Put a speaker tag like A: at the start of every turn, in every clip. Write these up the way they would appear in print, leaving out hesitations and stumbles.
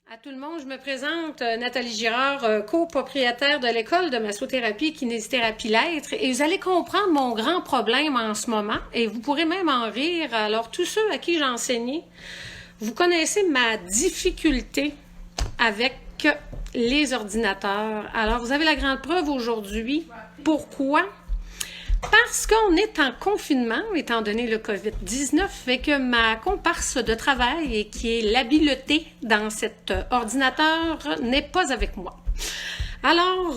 A: À tout le monde, je me présente, Nathalie Girard, copropriétaire de l'école de massothérapie Kinésithérapie L'Être, et vous allez comprendre mon grand problème en ce moment, et vous pourrez même en rire. Alors, tous ceux à qui j'ai enseigné, vous connaissez ma difficulté avec les ordinateurs. Alors, vous avez la grande preuve aujourd'hui. Pourquoi? Parce qu'on est en confinement, étant donné le COVID-19, et que ma comparse de travail, et qui est l'habileté dans cet ordinateur, n'est pas avec moi. Alors,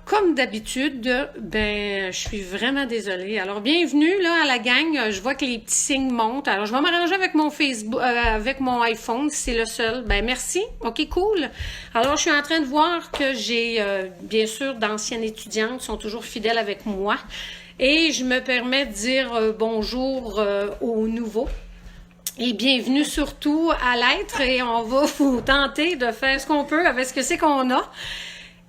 A: comme d'habitude, je suis vraiment désolée. Alors, bienvenue là à la gang. Je vois que les petits signes montent. Alors, je vais m'arranger avec mon Facebook, avec mon iPhone, si c'est le seul. Merci. OK, cool. Alors, je suis en train de voir que j'ai, bien sûr, d'anciennes étudiantes qui sont toujours fidèles avec moi. Et je me permets de dire bonjour aux nouveaux. Et bienvenue surtout à l'être, et on va vous tenter de faire ce qu'on peut avec ce que c'est qu'on a.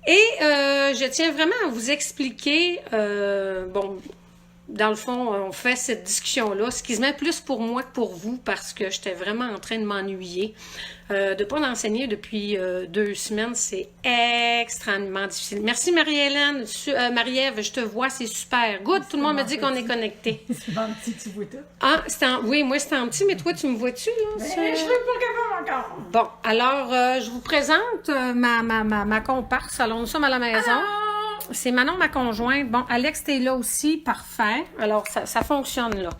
A: Et je tiens vraiment à vous expliquer, dans le fond, on fait cette discussion-là, ce qui se met plus pour moi que pour vous, parce que j'étais vraiment en train de m'ennuyer. De ne pas enseigner depuis 2 semaines, c'est extrêmement difficile. Merci Marie-Hélène. Marie-Ève, je te vois, c'est super. Good, tout le monde me dit qu'on est connecté.
B: C'est en petit, tu vois tout.
A: Ah, oui, moi c'est en petit, mais toi, tu me vois-tu, là?
B: Mais je veux pas capable encore.
A: Bon, alors, je vous présente ma comparse. Alors, nous sommes à la maison. C'est Manon, ma conjointe. Bon, Alex, t'es là aussi. Parfait. Alors, ça fonctionne, là.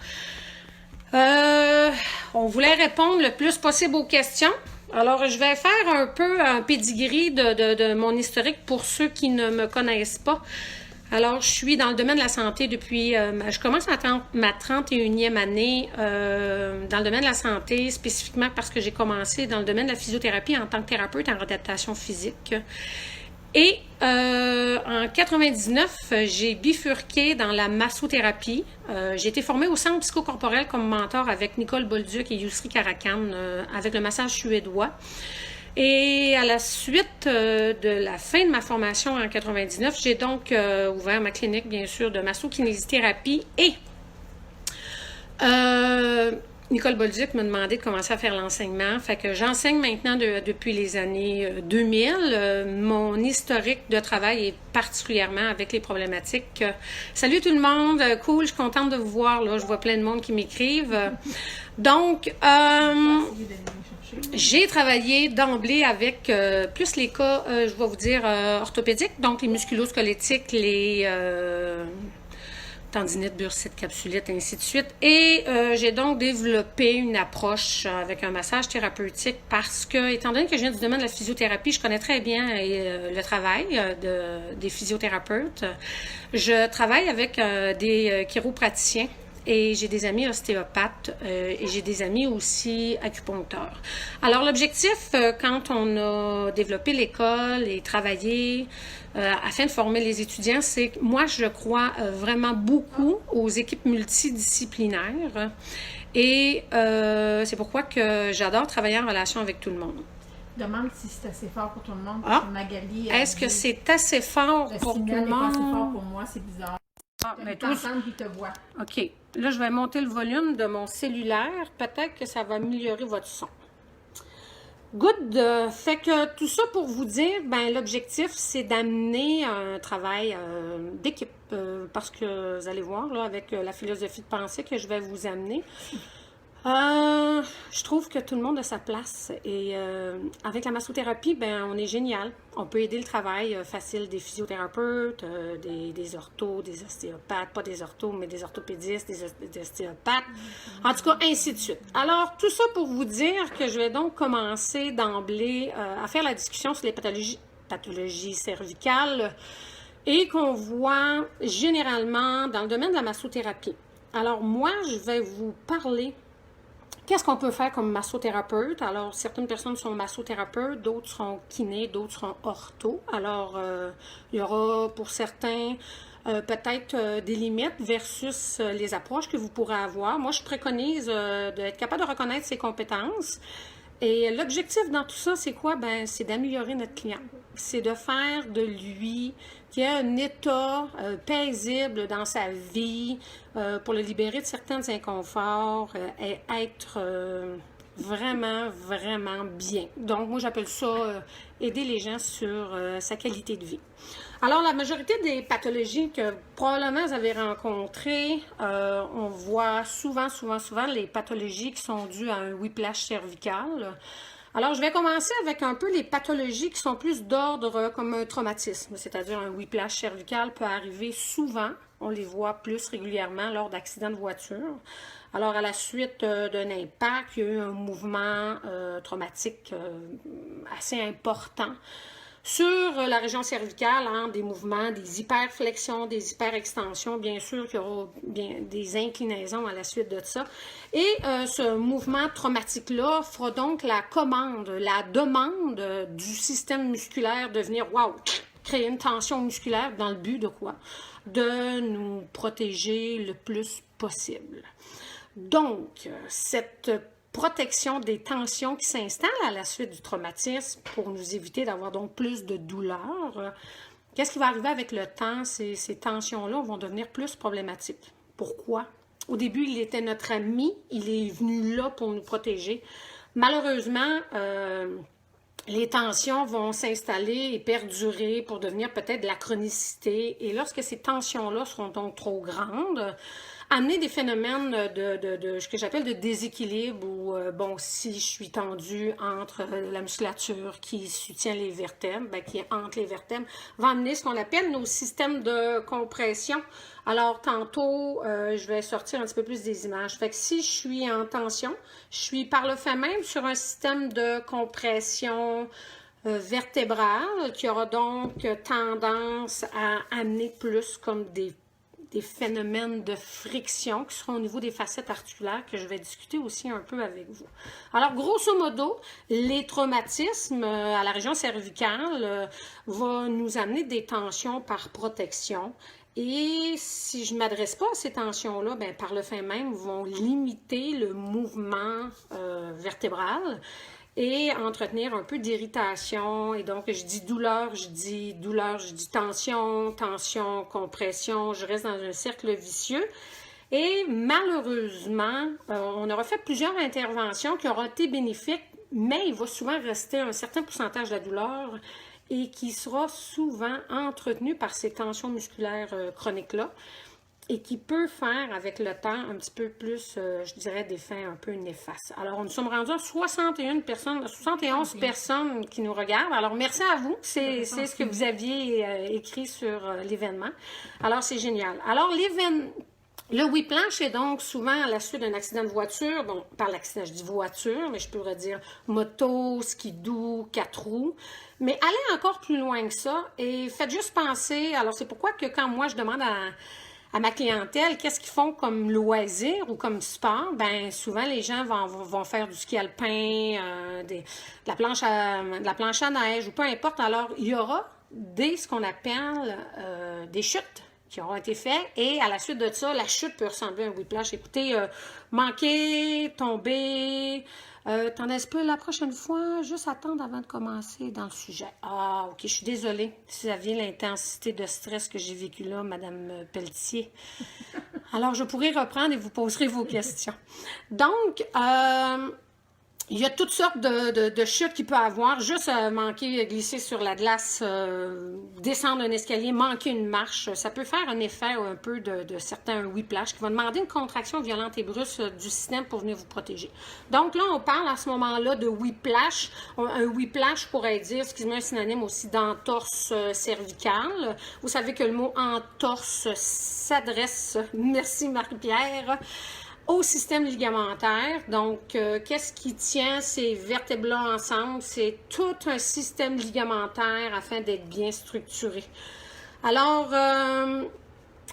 A: On voulait répondre le plus possible aux questions. Alors, je vais faire un peu un pedigree de mon historique pour ceux qui ne me connaissent pas. Alors, je suis dans le domaine de la santé depuis... je commence ma 31e année dans le domaine de la santé, spécifiquement parce que j'ai commencé dans le domaine de la physiothérapie en tant que thérapeute en réadaptation physique. Et en 99, j'ai bifurqué dans la massothérapie. J'ai été formée au Centre psychocorporel comme mentor avec Nicole Bolduc et Yousri Karakan avec le massage suédois. Et à la suite de la fin de ma formation en 99, j'ai donc ouvert ma clinique, bien sûr, de masso-kinésithérapie et Nicole Bolduc m'a demandé de commencer à faire l'enseignement. Fait que j'enseigne maintenant depuis les années 2000. Mon historique de travail est particulièrement avec les problématiques. Salut tout le monde, cool, je suis contente de vous voir. Là, je vois plein de monde qui m'écrivent. Donc, j'ai travaillé d'emblée avec plus les cas, je vais vous dire, orthopédiques, donc les musculo-squelettiques, les tendinite, bursite, capsulite, ainsi de suite. Et j'ai donc développé une approche avec un massage thérapeutique parce que, étant donné que je viens du domaine de la physiothérapie, je connais très bien le travail des physiothérapeutes. Je travaille avec des chiropraticiens. Et j'ai des amis ostéopathes et j'ai des amis aussi acupuncteurs. Alors, l'objectif, quand on a développé l'école et travaillé afin de former les étudiants, c'est que moi, je crois vraiment beaucoup aux équipes multidisciplinaires. Et c'est pourquoi que j'adore travailler en relation avec tout le monde.
B: Demande si c'est assez fort pour tout le monde.
A: Magali, est-ce que c'est assez fort pour tout le monde?
B: Pas assez fort pour moi, c'est bizarre.
A: Mais toi,
B: qui te voit.
A: OK. Là, je vais monter le volume de mon cellulaire. Peut-être que ça va améliorer votre son. Good. Fait que tout ça pour vous dire, l'objectif, c'est d'amener un travail d'équipe. Parce que vous allez voir, là, avec la philosophie de pensée que je vais vous amener, je trouve que tout le monde a sa place. Et avec la massothérapie, on est génial. On peut aider le travail facile des physiothérapeutes, des orthos, des ostéopathes, pas des orthos, mais des orthopédistes, des ostéopathes. En tout cas, ainsi de suite. Alors, tout ça pour vous dire que je vais donc commencer d'emblée à faire la discussion sur les pathologies cervicales et qu'on voit généralement dans le domaine de la massothérapie. Alors, moi, je vais vous parler. Qu'est-ce qu'on peut faire comme massothérapeute? Alors, certaines personnes sont massothérapeutes, d'autres seront kinés, d'autres seront ortho. Alors, il y aura pour certains peut-être des limites versus les approches que vous pourrez avoir. Moi, je préconise d'être capable de reconnaître ses compétences. Et l'objectif dans tout ça, c'est quoi? C'est d'améliorer notre client. C'est de faire de lui qu'il y ait un état paisible dans sa vie pour le libérer de certains inconforts et être vraiment, vraiment bien. Donc, moi, j'appelle ça aider les gens sur sa qualité de vie. Alors, la majorité des pathologies que probablement vous avez rencontrées, on voit souvent les pathologies qui sont dues à un whiplash cervical. Alors, je vais commencer avec un peu les pathologies qui sont plus d'ordre comme un traumatisme, c'est-à-dire un whiplash cervical peut arriver souvent, on les voit plus régulièrement lors d'accidents de voiture. Alors, à la suite d'un impact, il y a eu un mouvement traumatique assez important sur la région cervicale, hein, des mouvements, des hyperflexions, des hyperextensions, bien sûr qu'il y aura des inclinaisons à la suite de ça. Et ce mouvement traumatique-là fera donc la demande du système musculaire de venir, créer une tension musculaire dans le but de quoi? De nous protéger le plus possible. Donc, cette protection des tensions qui s'installent à la suite du traumatisme pour nous éviter d'avoir donc plus de douleur. Qu'est-ce qui va arriver avec le temps? Ces tensions-là vont devenir plus problématiques. Pourquoi? Au début, il était notre ami, il est venu là pour nous protéger. Malheureusement, les tensions vont s'installer et perdurer pour devenir peut-être de la chronicité. Et lorsque ces tensions-là seront donc trop grandes, amener des phénomènes de ce que j'appelle de déséquilibre où, si je suis tendue entre la musculature qui soutient les vertèbres, qui est entre les vertèbres, va amener ce qu'on appelle nos systèmes de compression. Alors, tantôt, je vais sortir un petit peu plus des images. Fait que si je suis en tension, je suis par le fait même sur un système de compression vertébrale qui aura donc tendance à amener plus comme des phénomènes de friction qui seront au niveau des facettes articulaires que je vais discuter aussi un peu avec vous. Alors, grosso modo, les traumatismes à la région cervicale vont nous amener des tensions par protection. Et si je ne m'adresse pas à ces tensions-là, par le fait même, vont limiter le mouvement vertébral et entretenir un peu d'irritation. Et donc, je dis douleur, je dis tension, compression, je reste dans un cercle vicieux. Et malheureusement, on aura fait plusieurs interventions qui auront été bénéfiques, mais il va souvent rester un certain pourcentage de la douleur et qui sera souvent entretenu par ces tensions musculaires chroniques-là et qui peut faire avec le temps un petit peu plus, je dirais, d'effets un peu néfastes. Alors, nous sommes rendus à 71 personnes qui nous regardent. Alors, merci à vous. C'est ce que vous aviez écrit sur l'événement. Alors, c'est génial. Alors, le whiplash est donc souvent à la suite d'un accident de voiture. Bon, par l'accident, je dis voiture, mais je pourrais dire moto, skidoo, 4 roues. Mais allez encore plus loin que ça et faites juste penser. Alors, c'est pourquoi que quand moi, je demande à ma clientèle, qu'est-ce qu'ils font comme loisir ou comme sport? Souvent, les gens vont faire du ski alpin, de la planche à neige ou peu importe. Alors, il y aura ce qu'on appelle des chutes qui auront été faites et à la suite de ça, la chute peut ressembler à un whiplash. Écoutez, manquer, tomber, tandis que la prochaine fois, juste attendre avant de commencer dans le sujet. Ah, ok, je suis désolée si ça vient l'intensité de stress que j'ai vécu là, Madame Pelletier. Alors, je pourrai reprendre et vous poserez vos questions. Donc, il y a toutes sortes de chutes qu'il peut avoir. Juste manquer, glisser sur la glace, descendre un escalier, manquer une marche. Ça peut faire un effet un peu de certains whiplash qui vont demander une contraction violente et brusque du système pour venir vous protéger. Donc là, on parle à ce moment-là de whiplash. Un whiplash pourrait dire, excusez-moi, un synonyme aussi d'entorse cervicale. Vous savez que le mot entorse s'adresse, merci Marie-Pierre, au système ligamentaire. Donc, qu'est-ce qui tient ces vertèbres-là ensemble? C'est tout un système ligamentaire afin d'être bien structuré. Alors,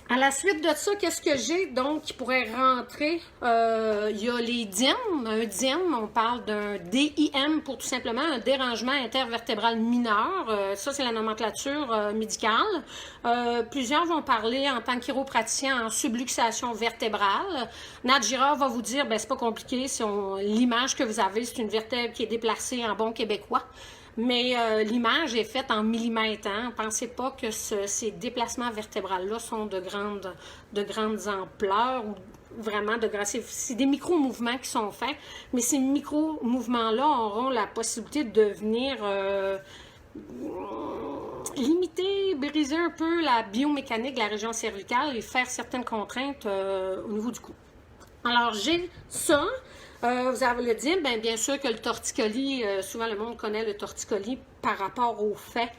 A: à la suite de ça, qu'est-ce que j'ai donc qui pourrait rentrer? Il y a les DIM. Un DIM, on parle d'un DIM pour tout simplement un dérangement intervertébral mineur. Ça, c'est la nomenclature médicale. Plusieurs vont parler en tant que chiropraticien en subluxation vertébrale. Nat Girard va vous dire, c'est pas compliqué. L'image que vous avez, c'est une vertèbre qui est déplacée en bon québécois. Mais l'image est faite en millimètres. Hein? Pensez pas que ces déplacements vertébrales-là sont de grandes ampleurs vraiment de grâce. C'est des micro-mouvements qui sont faits, mais ces micro-mouvements-là auront la possibilité de venir limiter, briser un peu la biomécanique de la région cervicale et faire certaines contraintes au niveau du cou. Alors, j'ai ça. Vous avez le dire, bien sûr que le torticolis, souvent le monde connaît le torticolis par rapport au fait.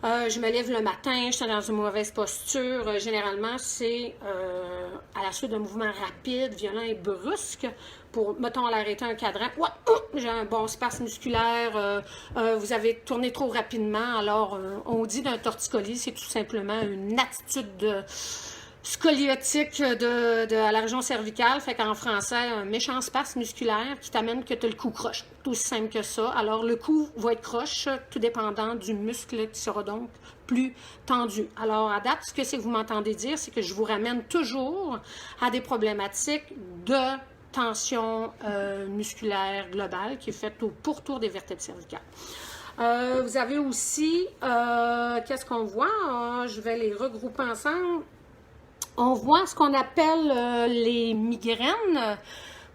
A: Je me lève le matin, je suis dans une mauvaise posture. Généralement, c'est à la suite d'un mouvement rapide, violent et brusque. Pour, mettons, l'arrêter un cadran. J'ai un bon spasme musculaire. Vous avez tourné trop rapidement. Alors, on dit d'un torticolis, c'est tout simplement une attitude scoliotique à la région cervicale, fait qu'en français, un méchant spasme musculaire qui t'amène que tu as le cou croche. Tout aussi simple que ça. Alors, le cou va être croche, tout dépendant du muscle qui sera donc plus tendu. Alors, à date, ce que c'est que vous m'entendez dire, c'est que je vous ramène toujours à des problématiques de tension musculaire globale qui est faite au pourtour des vertèbres cervicales. Vous avez aussi, qu'est-ce qu'on voit? Je vais les regrouper ensemble. On voit ce qu'on appelle les migraines.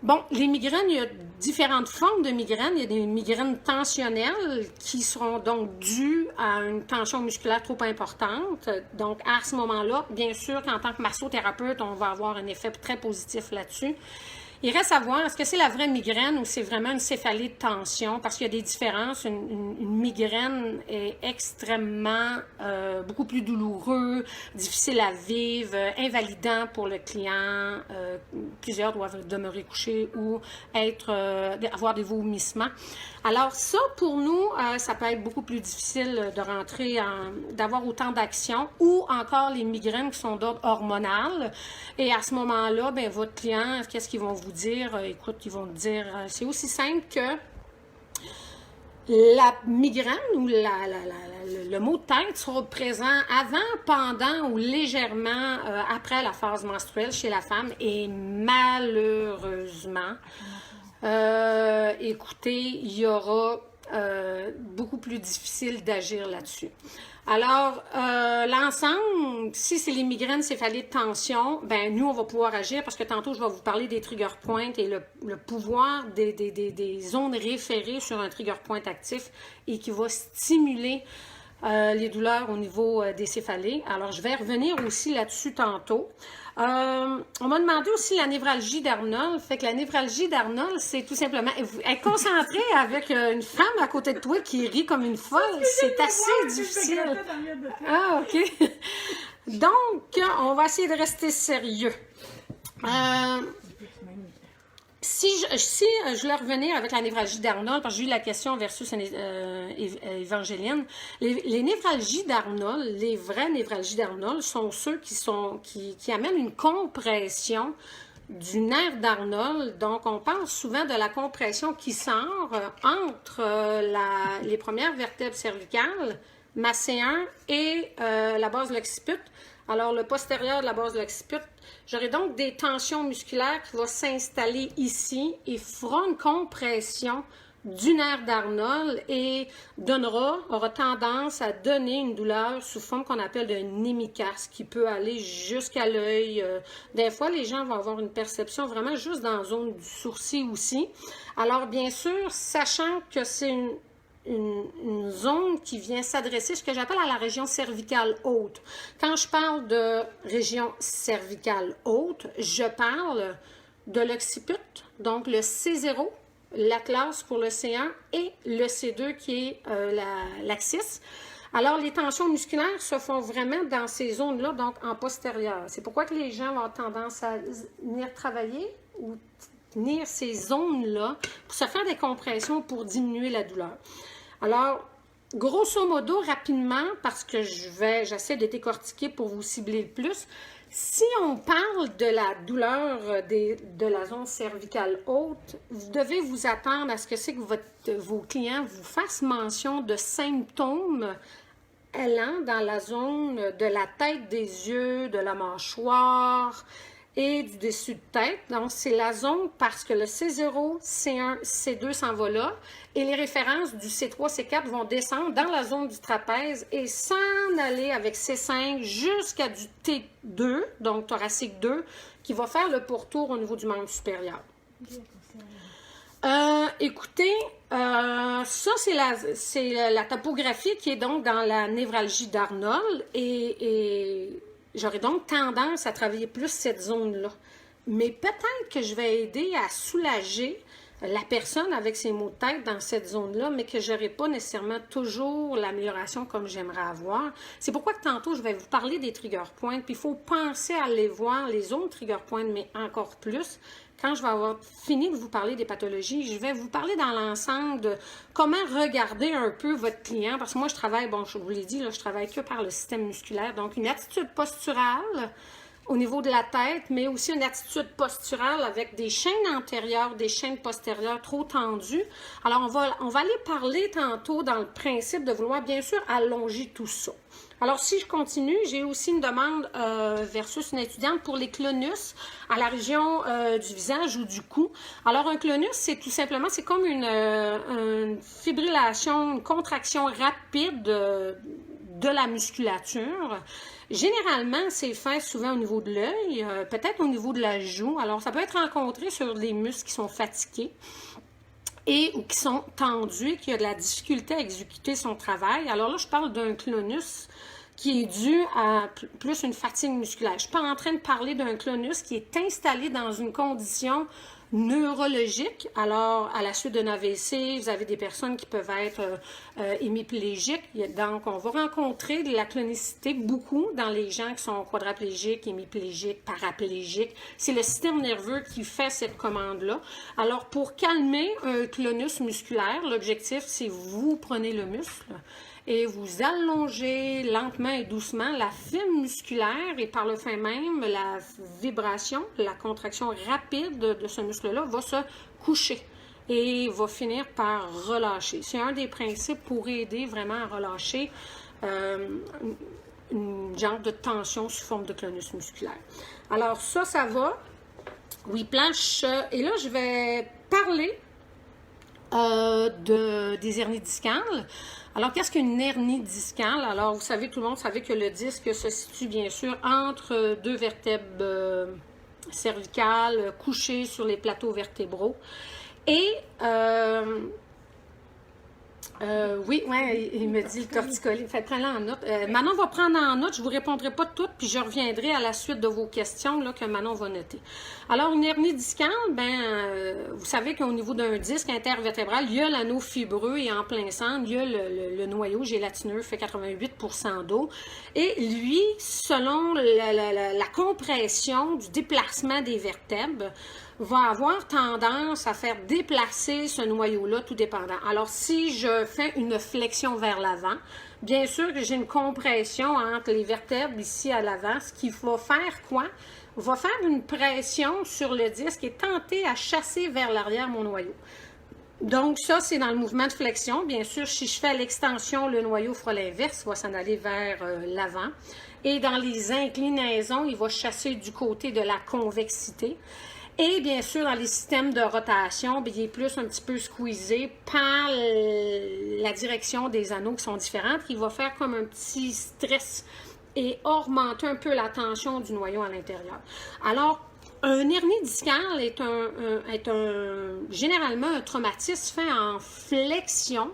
A: Bon, les migraines, il y a différentes formes de migraines. Il y a des migraines tensionnelles qui seront donc dues à une tension musculaire trop importante. Donc, à ce moment-là, bien sûr qu'en tant que massothérapeute, on va avoir un effet très positif là-dessus. Il reste à voir, est-ce que c'est la vraie migraine ou c'est vraiment une céphalée de tension? Parce qu'il y a des différences. Une migraine est extrêmement, beaucoup plus douloureux, difficile à vivre, invalidant pour le client. Plusieurs doivent demeurer couchés ou avoir des vomissements. Alors ça, pour nous, ça peut être beaucoup plus difficile de rentrer, d'avoir autant d'action ou encore les migraines qui sont d'ordre hormonal. Et à ce moment-là, bien, votre client, qu'est-ce qu'ils vont vous dire? Écoute, ils vont dire, c'est aussi simple que la migraine ou le maux de tête sera présent avant, pendant ou légèrement après la phase menstruelle chez la femme et malheureusement, écoutez, il y aura beaucoup plus difficile d'agir là-dessus. Alors, l'ensemble, si c'est les migraines, céphalées de tension, ben nous, on va pouvoir agir parce que tantôt, je vais vous parler des trigger points et le pouvoir des zones référées sur un trigger point actif et qui va stimuler les douleurs au niveau des céphalées. Alors, je vais revenir aussi là-dessus tantôt. On m'a demandé aussi la névralgie d'Arnold. Fait que la névralgie d'Arnold, c'est tout simplement être concentré avec une femme à côté de toi qui rit comme une folle. C'est assez difficile. Ah, OK. Donc, on va essayer de rester sérieux. Si je voulais revenir avec la névralgie d'Arnold, parce que j'ai eu la question versus Évangéline, les névralgies d'Arnold, les vraies névralgies d'Arnold sont ceux qui amènent une compression du nerf d'Arnold. Donc, on parle souvent de la compression qui sort entre les premières vertèbres cervicales, macéen et la base de l'occiput. Alors, le postérieur de la base de l'occiput, j'aurai donc des tensions musculaires qui vont s'installer ici et fera une compression du nerf d'Arnold et aura tendance à donner une douleur sous forme qu'on appelle de némicace qui peut aller jusqu'à l'œil. Des fois, les gens vont avoir une perception vraiment juste dans la zone du sourcil aussi. Alors, bien sûr, sachant que c'est une zone qui vient s'adresser, ce que j'appelle à la région cervicale haute. Quand je parle de région cervicale haute, je parle de l'occiput, donc le C0, l'atlas pour le C1 et le C2 qui est l'axis. Alors, les tensions musculaires se font vraiment dans ces zones-là, donc en postérieur. C'est pourquoi que les gens vont avoir tendance à venir travailler ou tenir ces zones-là pour se faire des compressions pour diminuer la douleur. Alors, grosso modo, rapidement, parce que j'essaie de décortiquer pour vous cibler le plus, si on parle de la douleur de la zone cervicale haute, vous devez vous attendre à ce que c'est que vos clients vous fassent mention de symptômes allant dans la zone de la tête, des yeux, de la mâchoire, et du dessus de tête. Donc, c'est la zone parce que le C0, C1, C2 s'en va là et les références du C3, C4 vont descendre dans la zone du trapèze et s'en aller avec C5 jusqu'à du T2, donc thoracique 2, qui va faire le pourtour au niveau du membre supérieur. Écoutez, ça c'est la topographie qui est donc dans la névralgie d'Arnold et j'aurais donc tendance à travailler plus cette zone-là. Mais peut-être que je vais aider à soulager la personne avec ses maux de tête dans cette zone-là, mais que je n'aurai pas nécessairement toujours l'amélioration comme j'aimerais avoir. C'est pourquoi que tantôt, je vais vous parler des trigger points, puis il faut penser à aller voir les autres trigger points, mais encore plus. Quand je vais avoir fini de vous parler des pathologies, je vais vous parler dans l'ensemble de comment regarder un peu votre client, parce que moi, je travaille, bon, je vous l'ai dit, là, je travaille que par le système musculaire, donc une attitude posturale au niveau de la tête, mais aussi une attitude posturale avec des chaînes antérieures, des chaînes postérieures trop tendues. Alors, on va aller parler tantôt dans le principe de vouloir, bien sûr, allonger tout ça. Alors, si je continue, j'ai aussi une demande versus une étudiante pour les clonus à la région du visage ou du cou. Alors, un clonus, c'est tout simplement, c'est comme une fibrillation, une contraction rapide de la musculature. Généralement, c'est fait souvent au niveau de l'œil, peut-être au niveau de la joue. Alors, ça peut être rencontré sur des muscles qui sont fatigués ou qui sont tendus, qui a de la difficulté à exécuter son travail. Alors là, je parle d'un clonus qui est dû à plus une fatigue musculaire. Je ne suis pas en train de parler d'un clonus qui est installé dans une condition neurologique. Alors, à la suite d'un AVC, vous avez des personnes qui peuvent être hémiplégiques. Donc, on va rencontrer de la clonicité beaucoup dans les gens qui sont quadraplégiques, hémiplégiques, paraplégiques. C'est le système nerveux qui fait cette commande-là. Alors, pour calmer un clonus musculaire, l'objectif, c'est vous prenez le muscle et vous allongez lentement et doucement la fibre musculaire et par le fait même, la vibration, la contraction rapide de ce muscle-là va se coucher et va finir par relâcher. C'est un des principes pour aider vraiment à relâcher une genre de tension sous forme de clonus musculaire. Alors ça va. Whiplash. Et là, je vais parler des hernies discales. Alors, qu'est-ce qu'une hernie discale? Alors, vous savez, tout le monde savait que le disque se situe bien sûr entre deux vertèbres cervicales couchées sur les plateaux vertébraux. Et oui, il me dit le torticolis. Fait prends-la en note. Manon va prendre en note. Je ne vous répondrai pas toutes, puis je reviendrai à la suite de vos questions là, que Manon va noter. Alors, une hernie discale, vous savez qu'au niveau d'un disque intervertébral, il y a l'anneau fibreux et en plein centre, il y a le noyau gélatineux, fait 88% d'eau. Et lui, selon la compression du déplacement des vertèbres, va avoir tendance à faire déplacer ce noyau-là, tout dépendant. Alors, si je fais une flexion vers l'avant, bien sûr que j'ai une compression entre les vertèbres ici à l'avant, ce qui va faire quoi? Va faire une pression sur le disque et tenter à chasser vers l'arrière mon noyau. Donc, ça, c'est dans le mouvement de flexion. Bien sûr, si je fais l'extension, le noyau fera l'inverse, va s'en aller vers l'avant. Et dans les inclinaisons, il va chasser du côté de la convexité. Et bien sûr, dans les systèmes de rotation, il est plus un petit peu squeezé par la direction des anneaux qui sont différentes. Il va faire comme un petit stress et augmenter un peu la tension du noyau à l'intérieur. Alors, un hernie discale est généralement un traumatisme fait en flexion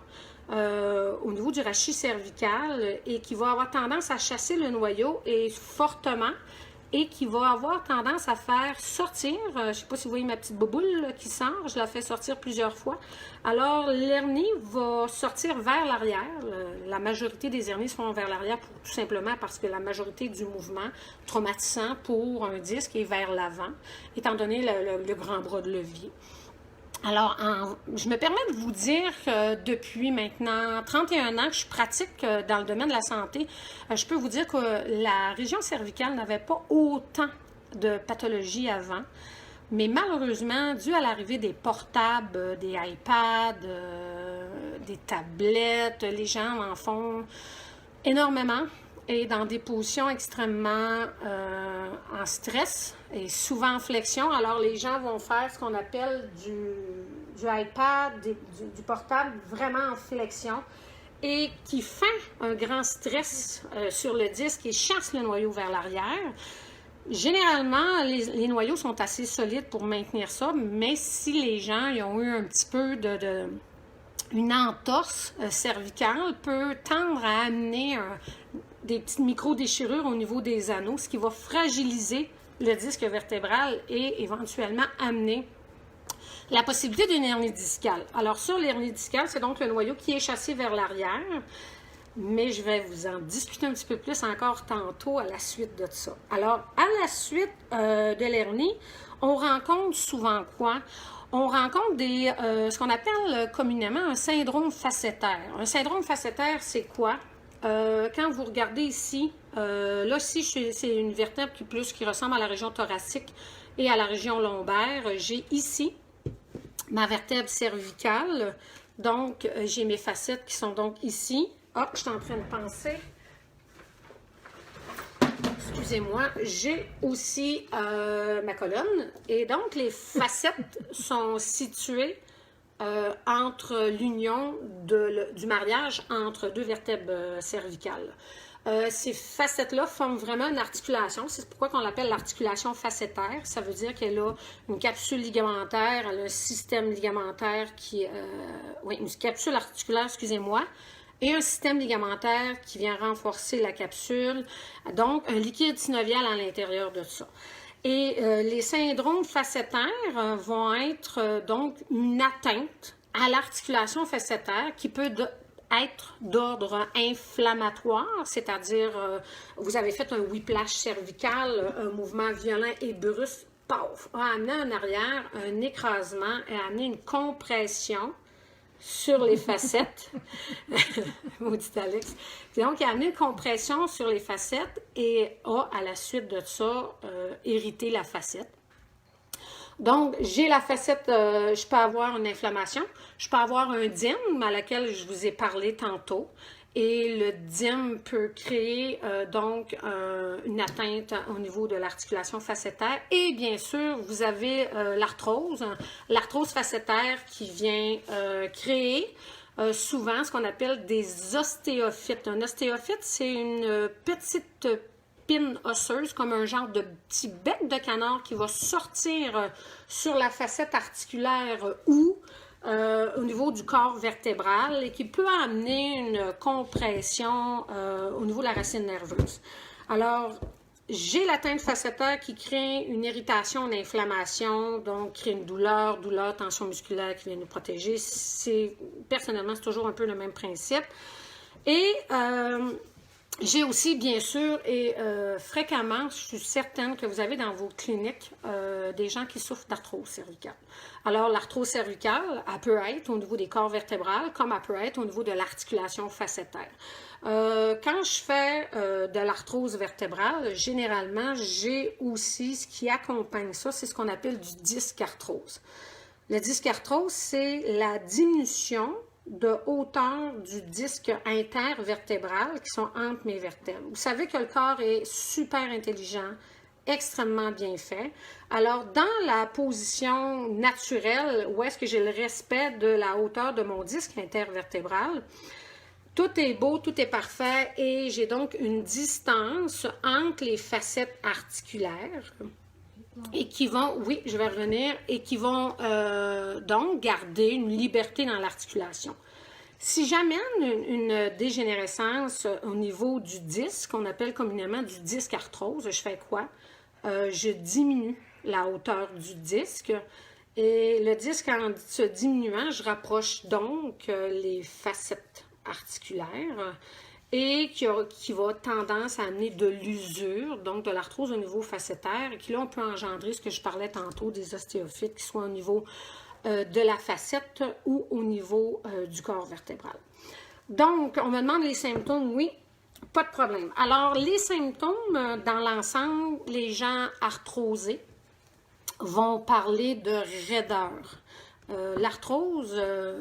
A: au niveau du rachis cervical et qui va avoir tendance à chasser le noyau et fortement et qui va avoir tendance à faire sortir, je ne sais pas si vous voyez ma petite bouboule là, qui sort, je la fais sortir plusieurs fois. Alors, l'hernie va sortir vers l'arrière. La majorité des hernies se font vers l'arrière tout simplement parce que la majorité du mouvement traumatisant pour un disque est vers l'avant, étant donné le grand bras de levier. Alors, je me permets de vous dire que depuis maintenant 31 ans que je pratique dans le domaine de la santé, je peux vous dire que la région cervicale n'avait pas autant de pathologies avant, mais malheureusement, dû à l'arrivée des portables, des iPads, des tablettes, les gens en font énormément. est dans des positions extrêmement en stress et souvent en flexion. Alors, les gens vont faire ce qu'on appelle du iPad, du portable vraiment en flexion et qui fait un grand stress sur le disque et chasse le noyau vers l'arrière. Généralement, les noyaux sont assez solides pour maintenir ça, mais si les gens ils ont eu un petit peu une entorse cervicale, peut tendre à amener des petites micro-déchirures au niveau des anneaux, ce qui va fragiliser le disque vertébral et éventuellement amener la possibilité d'une hernie discale. Alors ça, l'hernie discale, c'est donc le noyau qui est chassé vers l'arrière. Mais je vais vous en discuter un petit peu plus encore tantôt à la suite de ça. Alors, à la suite de l'hernie, on rencontre souvent quoi? On rencontre ce qu'on appelle communément un syndrome facétaire. Un syndrome facétaire, c'est quoi? Quand vous regardez ici, là, ici, c'est une vertèbre qui ressemble à la région thoracique et à la région lombaire. J'ai ici ma vertèbre cervicale. Donc, j'ai mes facettes qui sont donc ici. Ah, je suis en train de penser. Excusez-moi. J'ai aussi ma colonne. Et donc, les facettes sont situées entre l'union du mariage entre deux vertèbres cervicales. Ces facettes-là forment vraiment une articulation. C'est pourquoi on l'appelle l'articulation facétaire. Ça veut dire qu'elle a une capsule ligamentaire, elle a un système ligamentaire une capsule articulaire, excusez-moi, et un système ligamentaire qui vient renforcer la capsule, donc un liquide synovial à l'intérieur de ça. Et les syndromes facétaires vont être donc une atteinte à l'articulation facétaire qui peut être d'ordre inflammatoire, c'est-à-dire vous avez fait un whiplash cervical, un mouvement violent et brusque, paf, a amené en arrière un écrasement et a amené une compression sur les facettes. Maudit Alex. Donc, il a amené une compression sur les facettes et a, à la suite de ça, irrité la facette. Donc, j'ai la facette, je peux avoir une inflammation, je peux avoir un dyme à laquelle je vous ai parlé tantôt. Et le dyme peut créer donc une atteinte au niveau de l'articulation facétaire. Et bien sûr, vous avez l'arthrose facétaire qui vient créer souvent ce qu'on appelle des ostéophytes. Un ostéophyte, c'est une petite pine osseuse, comme un genre de petit bec de canard qui va sortir sur la facette articulaire ou au niveau du corps vertébral et qui peut amener une compression au niveau de la racine nerveuse. Alors, j'ai l'atteinte facétaire qui crée une irritation, une inflammation, donc crée une douleur, tension musculaire qui vient nous protéger. Personnellement, c'est toujours un peu le même principe. Et j'ai aussi, bien sûr, et fréquemment, je suis certaine que vous avez dans vos cliniques des gens qui souffrent d'arthrose cervicale. Alors, l'arthrose cervicale, elle peut être au niveau des corps vertébrales, comme elle peut être au niveau de l'articulation facétaire. Quand je fais de l'arthrose vertébrale, généralement, j'ai aussi ce qui accompagne ça, c'est ce qu'on appelle du disque arthrose. Le disque arthrose, c'est la diminution de hauteur du disque intervertébral qui sont entre mes vertèbres. Vous savez que le corps est super intelligent, extrêmement bien fait. Alors, dans la position naturelle, où est-ce que j'ai le respect de la hauteur de mon disque intervertébral, tout est beau, tout est parfait et j'ai donc une distance entre les facettes articulaires et qui vont, oui, je vais revenir, et qui vont donc garder une liberté dans l'articulation. Si j'amène une dégénérescence au niveau du disque, qu'on appelle communément du disque arthrose, je fais quoi? Je diminue la hauteur du disque et le disque, en se diminuant, je rapproche donc les facettes articulaires et qui va tendance à amener de l'usure, donc de l'arthrose au niveau facétaire, et qui là, on peut engendrer ce que je parlais tantôt, des ostéophytes, qui soient au niveau de la facette ou au niveau du corps vertébral. Donc, on me demande les symptômes, oui, pas de problème. Alors, les symptômes, dans l'ensemble, les gens arthrosés vont parler de raideur, L'arthrose,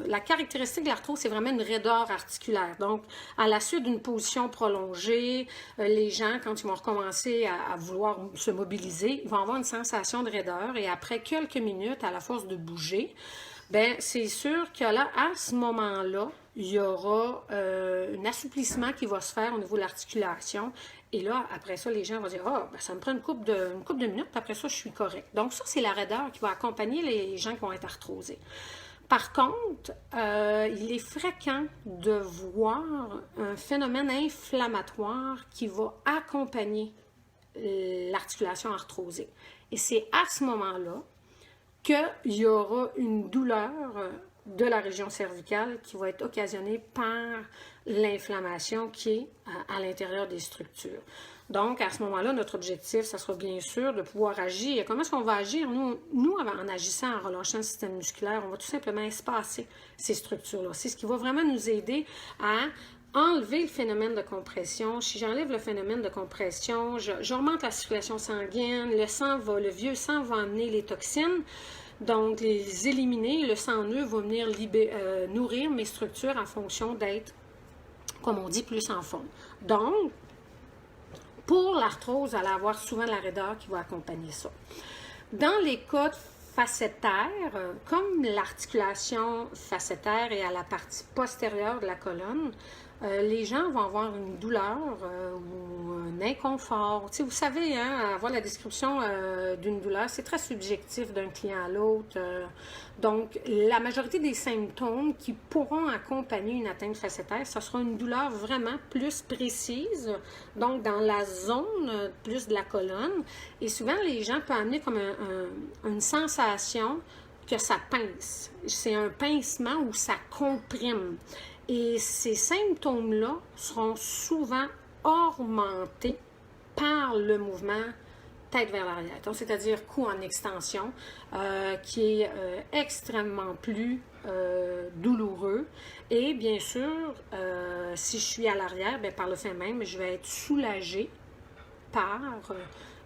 A: la caractéristique de l'arthrose, c'est vraiment une raideur articulaire. Donc, à la suite d'une position prolongée, les gens, quand ils vont recommencer à vouloir se mobiliser, ils vont avoir une sensation de raideur et après quelques minutes, à la force de bouger, ben c'est sûr que là, à ce moment-là, il y aura un assouplissement qui va se faire au niveau de l'articulation. Et là, après ça, les gens vont dire « Ah, ben, ça me prend une couple de minutes, puis après ça, je suis correct. » Donc ça, c'est la raideur qui va accompagner les gens qui vont être arthrosés. Par contre, il est fréquent de voir un phénomène inflammatoire qui va accompagner l'articulation arthrosée. Et c'est à ce moment-là qu'il y aura une douleur de la région cervicale qui va être occasionnée par l'inflammation qui est à l'intérieur des structures. Donc, à ce moment-là, notre objectif, ça sera bien sûr de pouvoir agir. Comment est-ce qu'on va agir? Nous, en agissant, en relâchant le système musculaire, on va tout simplement espacer ces structures-là. C'est ce qui va vraiment nous aider à enlever le phénomène de compression. Si j'enlève le phénomène de compression, j'augmente la circulation sanguine, le vieux sang va amener les toxines, donc les éliminer, le sang neuf va venir nourrir mes structures en fonction d'être, comme on dit, plus en forme. Donc, pour l'arthrose, elle va avoir souvent la raideur qui va accompagner ça. Dans les cas facétaires, comme l'articulation facétaire est à la partie postérieure de la colonne, les gens vont avoir une douleur ou un inconfort. Tu sais, vous savez, hein, avoir la description d'une douleur, c'est très subjectif d'un client à l'autre. Donc, la majorité des symptômes qui pourront accompagner une atteinte facétaire, ce sera une douleur vraiment plus précise, donc dans la zone plus de la colonne. Et souvent, les gens peuvent amener comme une sensation que ça pince. C'est un pincement où ça comprime. Et ces symptômes-là seront souvent augmentés par le mouvement tête vers l'arrière. Donc, c'est-à-dire cou en extension, qui est extrêmement plus douloureux. Et bien sûr, si je suis à l'arrière, bien, par le fait même, je vais être soulagée par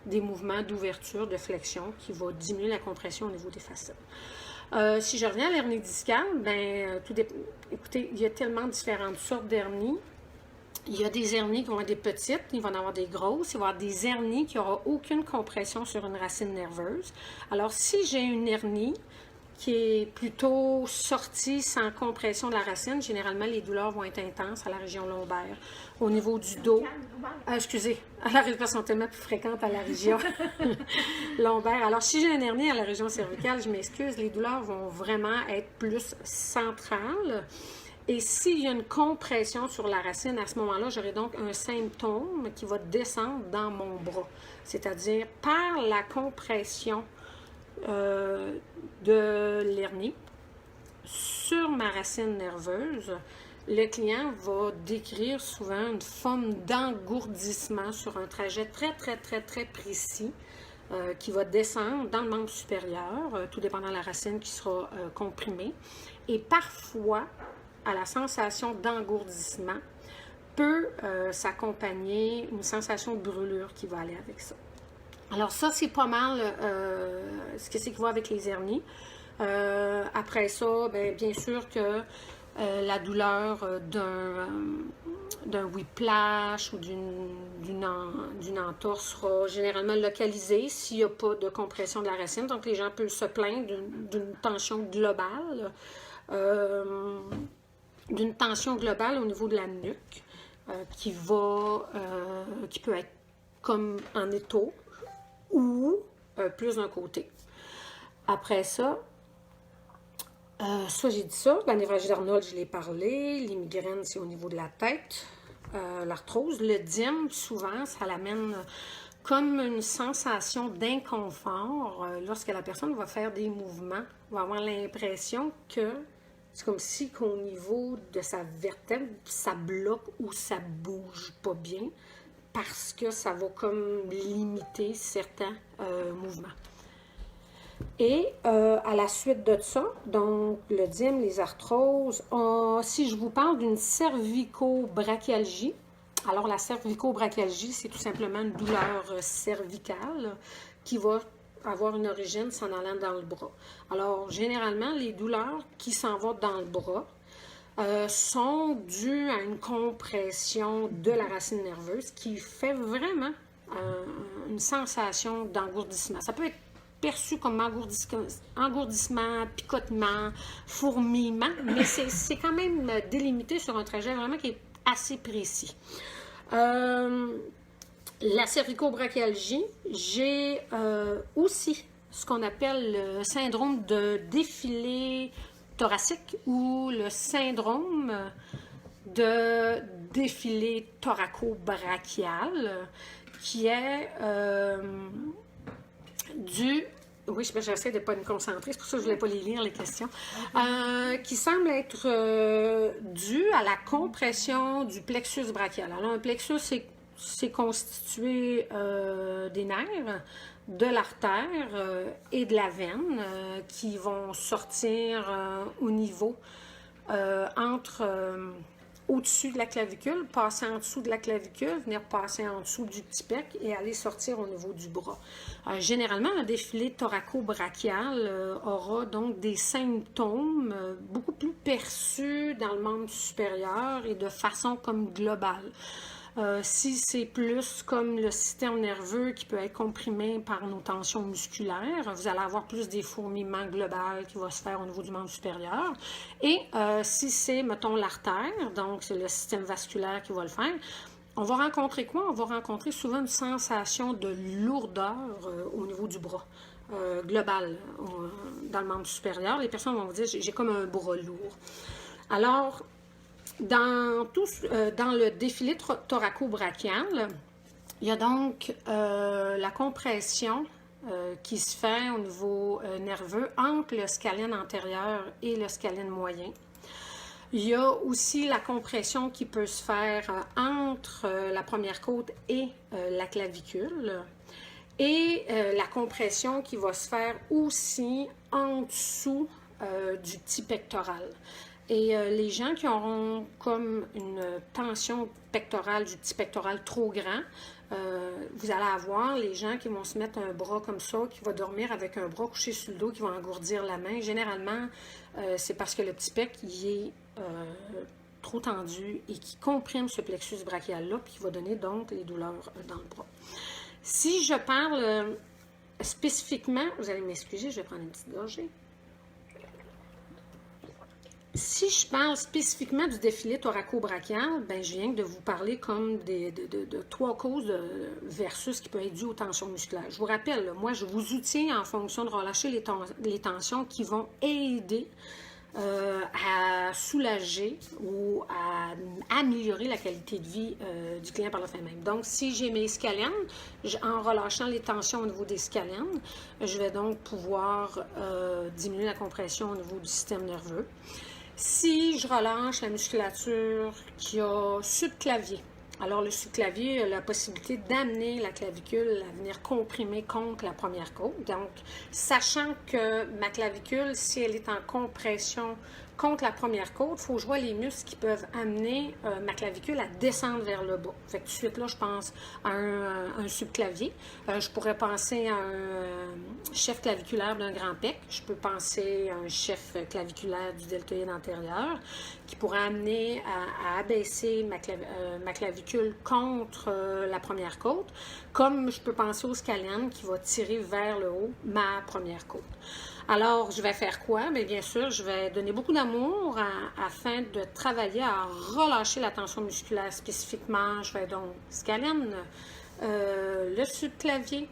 A: des mouvements d'ouverture, de flexion qui vont diminuer la compression au niveau des facettes. Si je reviens à l'hernie discale, ben, écoutez, il y a tellement différentes sortes d'hernies. Il y a des hernies qui vont être des petites, il va y en avoir des grosses, il va y avoir des hernies qui n'auront aucune compression sur une racine nerveuse. Alors, si j'ai une hernie qui est plutôt sortie sans compression de la racine, généralement, les douleurs vont être intenses à la région lombaire. Au niveau du dos, excusez, elles sont tellement plus fréquentes à la région lombaire. Alors, si j'ai une hernie à la région cervicale, je m'excuse, les douleurs vont vraiment être plus centrales. Et s'il y a une compression sur la racine, à ce moment-là, j'aurai donc un symptôme qui va descendre dans mon bras. C'est-à-dire, par la compression de l'hernie sur ma racine nerveuse, le client va décrire souvent une forme d'engourdissement sur un trajet très, très, très, très précis qui va descendre dans le membre supérieur, tout dépendant de la racine qui sera comprimée. Et parfois, à la sensation d'engourdissement, peut s'accompagner une sensation de brûlure qui va aller avec ça. Alors ça, c'est pas mal ce que c'est qui va avec les hernies. Après ça, bien sûr que la douleur d'un whiplash ou d'une entorse sera généralement localisée s'il n'y a pas de compression de la racine. Donc, les gens peuvent se plaindre d'une tension globale. D'une tension globale au niveau de la nuque qui peut être comme en étau ou plus d'un côté. Après ça, j'ai dit ça, la névralgie d'Arnold, je l'ai parlé, les migraines, c'est au niveau de la tête, l'arthrose, le dyme, souvent, ça l'amène comme une sensation d'inconfort lorsque la personne va faire des mouvements, va avoir l'impression que c'est comme si qu'au niveau de sa vertèbre, ça bloque ou ça bouge pas bien parce que ça va comme limiter certains mouvements. Et à la suite de ça, donc le dyme, les arthroses, si je vous parle d'une cervicobrachialgie, alors la cervicobrachialgie, c'est tout simplement une douleur cervicale qui va avoir une origine s'en allant dans le bras. Alors, généralement, les douleurs qui s'en vont dans le bras sont dues à une compression de la racine nerveuse qui fait vraiment une sensation d'engourdissement. Ça peut être perçu comme engourdissement, picotement, fourmillement, mais c'est quand même délimité sur un trajet vraiment qui est assez précis. La cervicobrachialgie, j'ai aussi ce qu'on appelle le syndrome de défilé thoracique ou le syndrome de défilé thoraco-brachial qui est dû... Oui, j'essaie de ne pas me concentrer, c'est pour ça que je ne voulais pas les lire, les questions. Qui semble être dû à la compression du plexus brachial. Alors, un plexus, c'est constitué des nerfs, de l'artère et de la veine qui vont sortir au niveau au-dessus de la clavicule, passer en dessous de la clavicule, venir passer en dessous du petit pec et aller sortir au niveau du bras. Généralement, un défilé thoraco-brachial aura donc des symptômes beaucoup plus perçus dans le membre supérieur et de façon comme globale. Si c'est plus comme le système nerveux qui peut être comprimé par nos tensions musculaires, vous allez avoir plus des fourmillements globaux qui vont se faire au niveau du membre supérieur. Et si c'est, mettons, l'artère, donc c'est le système vasculaire qui va le faire, on va rencontrer quoi? On va rencontrer souvent une sensation de lourdeur au niveau du bras. Global dans le membre supérieur. Les personnes vont vous dire j'ai comme un bras lourd. Alors, dans le défilé thoraco-brachial, il y a donc la compression qui se fait au niveau nerveux entre le scalène antérieur et le scalène moyen. Il y a aussi la compression qui peut se faire entre la première côte et la clavicule. Et la compression qui va se faire aussi en dessous du petit pectoral. Et les gens qui auront comme une tension pectorale du petit pectoral trop grand, vous allez avoir les gens qui vont se mettre un bras comme ça, qui va dormir avec un bras couché sur le dos, qui va engourdir la main. Généralement, c'est parce que le petit pec il est trop tendu et qui comprime ce plexus brachial-là, puis qui va donner donc les douleurs dans le bras. Si je parle spécifiquement, vous allez m'excuser, je vais prendre une petite gorgée. Si je parle spécifiquement du défilé thoraco-brachial, ben, je viens de vous parler comme de 3 causes versus qui peut être dû aux tensions musculaires. Je vous rappelle, là, moi, je vous outille en fonction de relâcher les tensions qui vont aider à soulager ou à améliorer la qualité de vie du client par le fait même. Donc, si j'ai mes scalènes, en relâchant les tensions au niveau des scalènes, je vais donc pouvoir diminuer la compression au niveau du système nerveux. Si je relâche la musculature qui a subclavier, alors le subclavier a la possibilité d'amener la clavicule à venir comprimer contre la première côte. Donc, sachant que ma clavicule, si elle est en compression contre la première côte, il faut que je vois les muscles qui peuvent amener ma clavicule à descendre vers le bas. Fait que tout de suite, là, je pense à un subclavier. Je pourrais penser à un chef claviculaire d'un grand pec. Je peux penser à un chef claviculaire du deltoïde antérieur qui pourrait amener à abaisser ma clavicule contre la première côte, comme je peux penser au scalène qui va tirer vers le haut ma première côte. Alors, je vais faire quoi? Bien sûr, je vais donner beaucoup d'amour afin de travailler à relâcher la tension musculaire spécifiquement. Je vais donc scalène, le subclavier,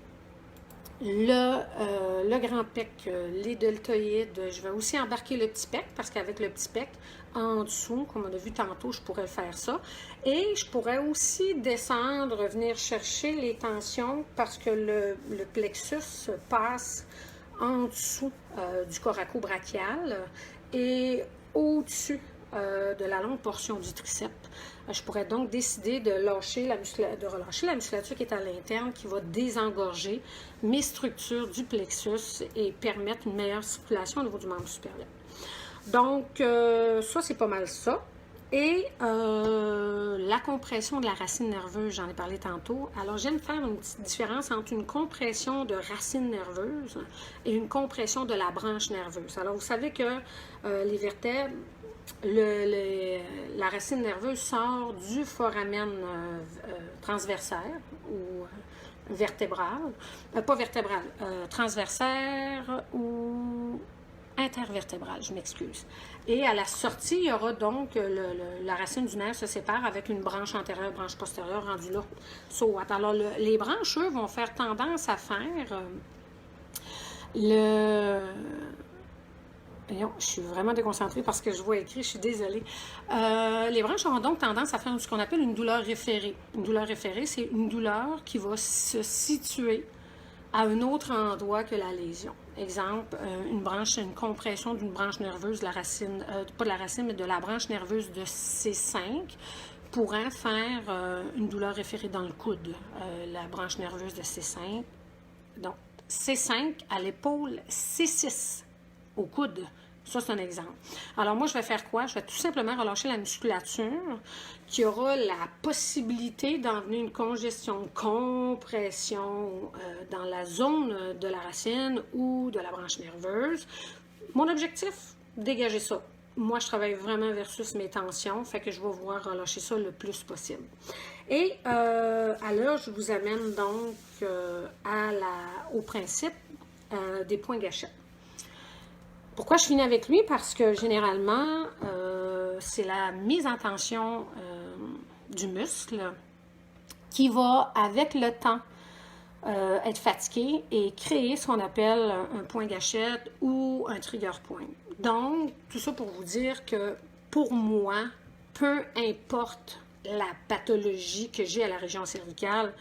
A: le grand pec, les deltoïdes. Je vais aussi embarquer le petit pec parce qu'avec le petit pec en dessous, comme on a vu tantôt, je pourrais faire ça. Et je pourrais aussi descendre, venir chercher les tensions parce que le plexus passe en dessous du coraco-brachial et au-dessus de la longue portion du triceps. Je pourrais donc décider de relâcher la musculature qui est à l'interne, qui va désengorger mes structures du plexus et permettre une meilleure circulation au niveau du membre supérieur. Donc, ça, c'est pas mal ça. Et la compression de la racine nerveuse, j'en ai parlé tantôt. Alors, j'aime faire une petite différence entre une compression de racine nerveuse et une compression de la branche nerveuse. Alors, vous savez que les vertèbres, la racine nerveuse sort du foramen transversaire ou vertébral, pas vertébral, transversaire ou intervertébrale, je m'excuse. Et à la sortie, il y aura donc la racine du nerf se sépare avec une branche antérieure, branche postérieure rendue là. Alors, les branches, eux, vont faire tendance à faire Voyons, je suis vraiment déconcentrée parce que je vois écrit, je suis désolée. Les branches auront donc tendance à faire ce qu'on appelle une douleur référée. Une douleur référée, c'est une douleur qui va se situer à un autre endroit que la lésion. Exemple, une compression d'une branche nerveuse de la racine, pas de la racine, mais de la branche nerveuse de C5 pourrait faire une douleur référée dans le coude. La branche nerveuse de C5. Donc, C5 à l'épaule, C6 au coude. Ça, c'est un exemple. Alors, moi, je vais faire quoi? Je vais tout simplement relâcher la musculature qui aura la possibilité d'emmener une congestion, une compression dans la zone de la racine ou de la branche nerveuse. Mon objectif, dégager ça. Moi, je travaille vraiment versus mes tensions, fait que je vais vouloir relâcher ça le plus possible. Et alors, je vous amène donc au principe des points gâchettes. Pourquoi je finis avec lui? Parce que généralement, c'est la mise en tension du muscle qui va, avec le temps, être fatigué et créer ce qu'on appelle un point gâchette ou un trigger point. Donc, tout ça pour vous dire que pour moi, peu importe la pathologie que j'ai à la région cervicale,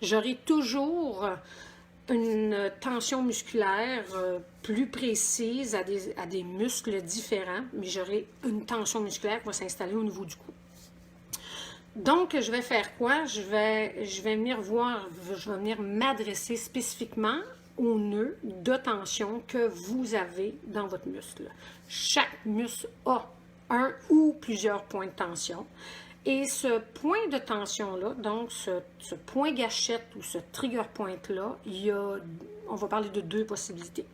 A: j'aurai toujours une tension musculaire plus précise à des muscles différents, mais j'aurai une tension musculaire qui va s'installer au niveau du cou. Donc, je vais faire quoi? Je vais venir m'adresser spécifiquement au nœud de tension que vous avez dans votre muscle. Chaque muscle a un ou plusieurs points de tension. Et ce point de tension-là, donc ce point gâchette ou ce trigger point-là, on va parler de deux possibilités.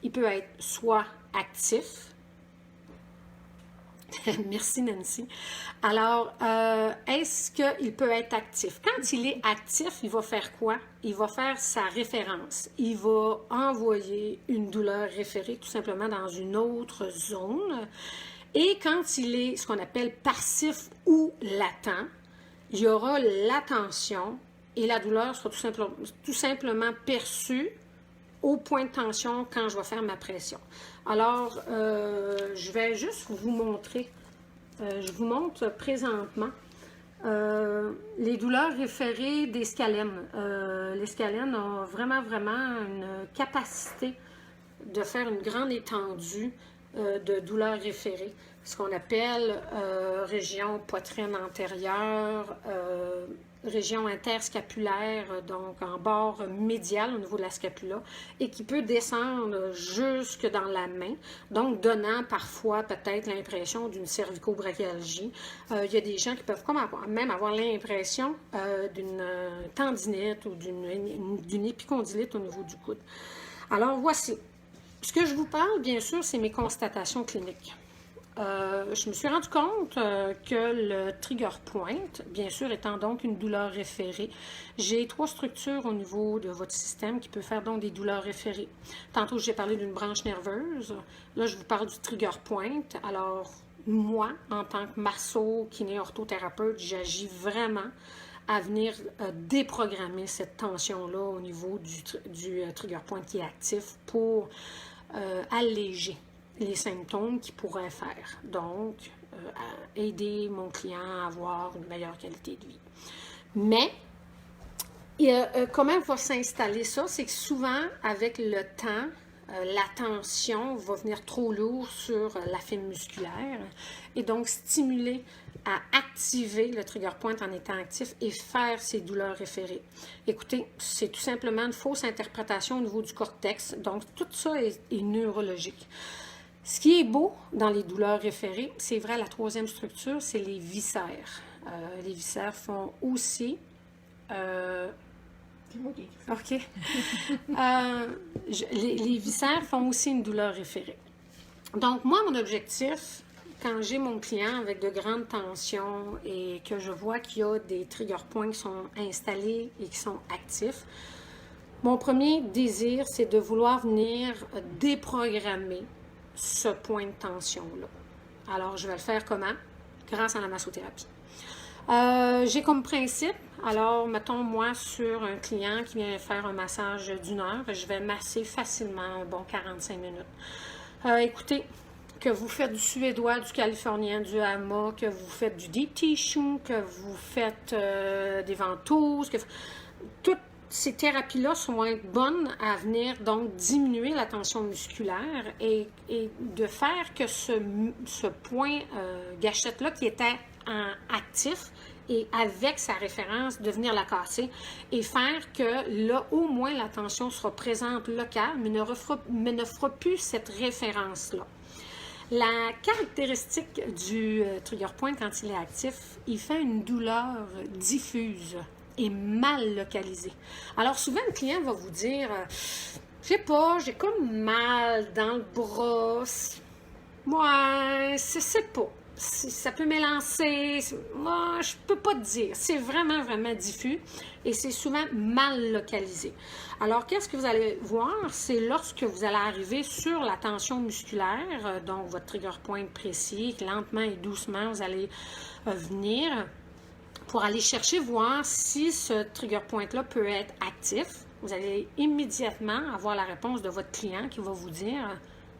A: Il peut être soit actif. Merci Nancy. Alors, est-ce qu'il peut être actif? Quand il est actif, il va faire quoi? Il va faire sa référence. Il va envoyer une douleur référée tout simplement dans une autre zone. Et quand il est ce qu'on appelle passif ou latent, il y aura la tension et la douleur sera tout simplement perçue au point de tension quand je vais faire ma pression. Alors, je vais juste vous montrer, je vous montre présentement les douleurs référées des scalènes. Les scalènes ont vraiment une capacité de faire une grande étendue de douleurs référées, ce qu'on appelle région poitrine antérieure, région interscapulaire, donc en bord médial au niveau de la scapula, et qui peut descendre jusque dans la main, donc donnant parfois peut-être l'impression d'une cervico-brachialgie. Il y a des gens qui peuvent même avoir l'impression d'une tendinite ou d'une épicondylite au niveau du coude. Alors voici. Ce que je vous parle, bien sûr, c'est mes constatations cliniques. Je me suis rendu compte que le trigger point, bien sûr, étant donc une douleur référée, j'ai 3 structures au niveau de votre système qui peuvent faire donc des douleurs référées. Tantôt, j'ai parlé d'une branche nerveuse. Là, je vous parle du trigger point. Alors, moi, en tant que masso, kiné, orthothérapeute, j'agis vraiment à venir déprogrammer cette tension-là au niveau du trigger point qui est actif pour alléger les symptômes qu'il pourrait faire. Donc, aider mon client à avoir une meilleure qualité de vie. Mais, comment va s'installer ça? C'est que souvent, avec le temps, la tension va venir trop lourd sur la fibre musculaire et donc stimuler à activer le trigger point en étant actif et faire ces douleurs référées. Écoutez, c'est tout simplement une fausse interprétation au niveau du cortex. Donc, tout ça est neurologique. Ce qui est beau dans les douleurs référées, c'est vrai, la troisième structure, c'est les viscères. Les viscères font aussi...
B: C'est moi qui écris.
A: OK. Les viscères font aussi une douleur référée. Donc, moi, mon objectif, quand j'ai mon client avec de grandes tensions et que je vois qu'il y a des trigger points qui sont installés et qui sont actifs, mon premier désir, c'est de vouloir venir déprogrammer ce point de tension-là. Alors, je vais le faire comment? Grâce à la massothérapie. J'ai comme principe, alors, mettons, moi, sur un client qui vient faire un massage d'1 heure, je vais masser facilement un bon 45 minutes. Écoutez, que vous faites du suédois, du californien, du hama, que vous faites du deep tissue, que vous faites des ventouses, toutes ces thérapies-là sont bonnes à venir donc diminuer la tension musculaire et de faire que ce point gâchette-là qui était actif et avec sa référence, de venir la casser et faire que là, au moins, la tension sera présente locale, mais ne fera plus cette référence-là. La caractéristique du trigger point quand il est actif, il fait une douleur diffuse et mal localisée. Alors souvent, le client va vous dire, je sais pas, j'ai comme mal dans le bras, ouais, c'est pas. Ça peut m'élancer, moi, je peux pas te dire. C'est vraiment, vraiment diffus et c'est souvent mal localisé. Alors, qu'est-ce que vous allez voir? C'est lorsque vous allez arriver sur la tension musculaire, donc votre trigger point précis, lentement et doucement, vous allez venir pour aller chercher, voir si ce trigger point-là peut être actif. Vous allez immédiatement avoir la réponse de votre client qui va vous dire...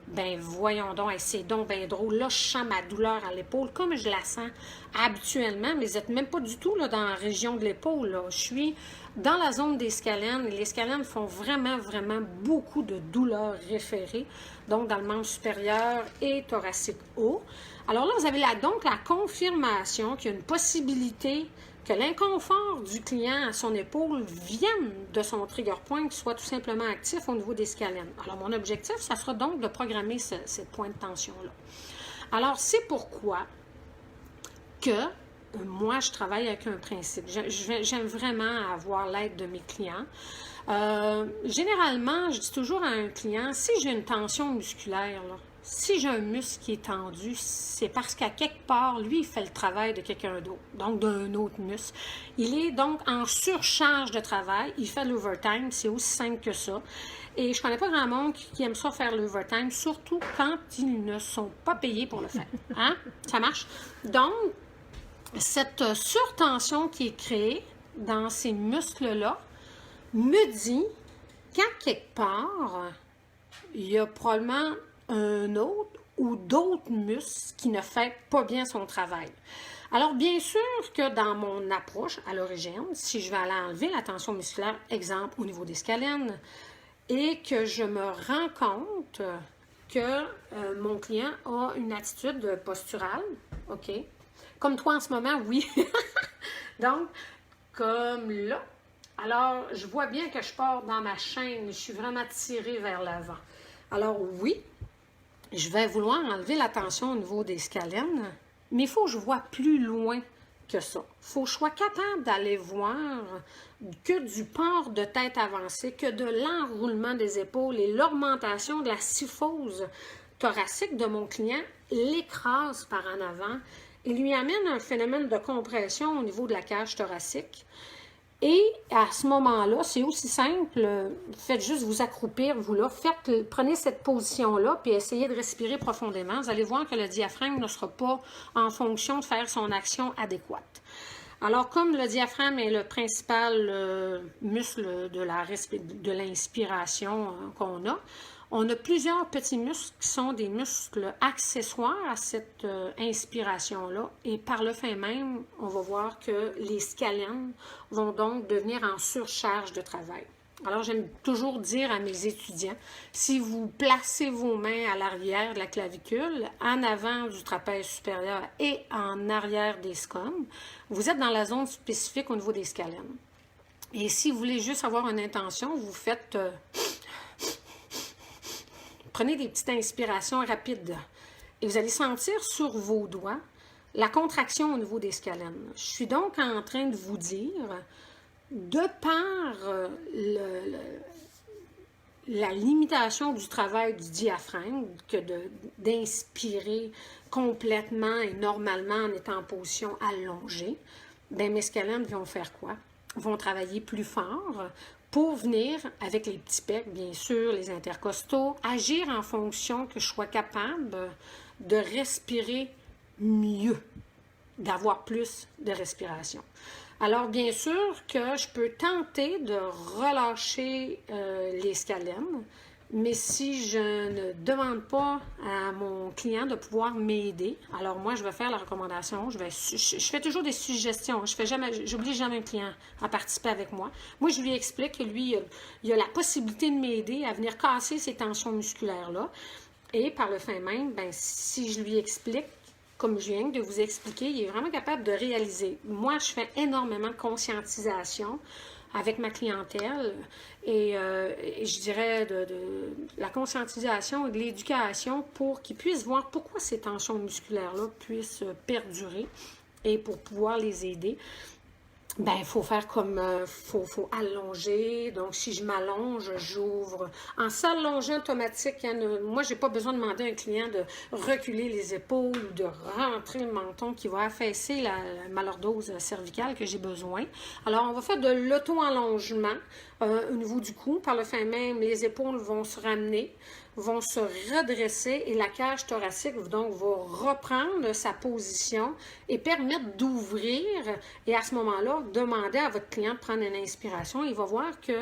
A: Ben voyons donc, c'est donc bien drôle. Là, je sens ma douleur à l'épaule comme je la sens habituellement, mais vous n'êtes même pas du tout là, dans la région de l'épaule. Là. Je suis dans la zone des scalènes et les scalènes font vraiment, vraiment beaucoup de douleurs référées, donc dans le membre supérieur et thoracique haut. Alors là, vous avez donc la confirmation qu'il y a une possibilité que l'inconfort du client à son épaule vienne de son trigger point, qui soit tout simplement actif au niveau des scalènes. Alors, mon objectif, ça sera donc de programmer ce point de tension-là. Alors, c'est pourquoi que moi, je travaille avec un principe. J'aime vraiment avoir l'aide de mes clients. Généralement, je dis toujours à un client, si j'ai une tension musculaire, là, si j'ai un muscle qui est tendu, c'est parce qu'à quelque part, lui, il fait le travail de quelqu'un d'autre, donc d'un autre muscle. Il est donc en surcharge de travail, il fait l'overtime, c'est aussi simple que ça. Et je connais pas grand monde qui aime ça faire l'overtime, surtout quand ils ne sont pas payés pour le faire. Hein? Ça marche? Donc, cette surtension qui est créée dans ces muscles-là me dit qu'à quelque part, il y a probablement un autre ou d'autres muscles qui ne font pas bien son travail. Alors, bien sûr que dans mon approche à l'origine, si je vais aller enlever la tension musculaire, exemple au niveau des scalènes, et que je me rends compte que mon client a une attitude posturale, OK? Comme toi en ce moment, oui. Donc, comme là. Alors, je vois bien que je pars dans ma chaîne, je suis vraiment tirée vers l'avant. Alors, oui, je vais vouloir enlever la tension au niveau des scalènes, mais il faut que je vois plus loin que ça. Il faut que je sois capable d'aller voir que du port de tête avancé, que de l'enroulement des épaules et l'augmentation de la syphose thoracique de mon client l'écrase par en avant et lui amène un phénomène de compression au niveau de la cage thoracique. Et à ce moment-là, c'est aussi simple, faites juste vous accroupir, vous là, prenez cette position-là, puis essayez de respirer profondément. Vous allez voir que le diaphragme ne sera pas en fonction de faire son action adéquate. Alors, comme le diaphragme est le principal muscle de l'inspiration qu'on a, on a plusieurs petits muscles qui sont des muscles accessoires à cette inspiration-là. Et par le fait même, on va voir que les scalènes vont donc devenir en surcharge de travail. Alors, j'aime toujours dire à mes étudiants, si vous placez vos mains à l'arrière de la clavicule, en avant du trapèze supérieur et en arrière des scomes, vous êtes dans la zone spécifique au niveau des scalènes. Et si vous voulez juste avoir une intention, vous faites... prenez des petites inspirations rapides et vous allez sentir sur vos doigts la contraction au niveau des scalènes. Je suis donc en train de vous dire, de par la limitation du travail du diaphragme, que d'inspirer complètement et normalement en étant en position allongée, bien, mes scalènes vont faire quoi? Vont travailler plus fort pour venir, avec les petits pecs, bien sûr, les intercostaux, agir en fonction que je sois capable de respirer mieux, d'avoir plus de respiration. Alors, bien sûr que je peux tenter de relâcher les scalènes, mais si je ne demande pas à mon client de pouvoir m'aider, alors moi, je vais faire la recommandation, je fais toujours des suggestions, j'oblige jamais un client à participer avec moi. Moi, je lui explique que lui, il a la possibilité de m'aider à venir casser ces tensions musculaires-là. Et par le fait même, ben, si je lui explique, comme je viens de vous expliquer, il est vraiment capable de réaliser. Moi, je fais énormément de conscientisation avec ma clientèle et je dirais de la conscientisation et de l'éducation pour qu'ils puissent voir pourquoi ces tensions musculaires-là puissent perdurer et pour pouvoir les aider. Ben, il faut faire comme, faut allonger. Donc, si je m'allonge, j'ouvre. En s'allongeant automatique, moi, j'ai pas besoin de demander à un client de reculer les épaules ou de rentrer le menton qui va affaisser la malordose cervicale que j'ai besoin. Alors, on va faire de l'auto-allongement au niveau du cou. Par le fait même, les épaules vont se ramener, vont se redresser et la cage thoracique donc va reprendre sa position et permettre d'ouvrir. Et à ce moment-là, demandez à votre client de prendre une inspiration. Il va voir que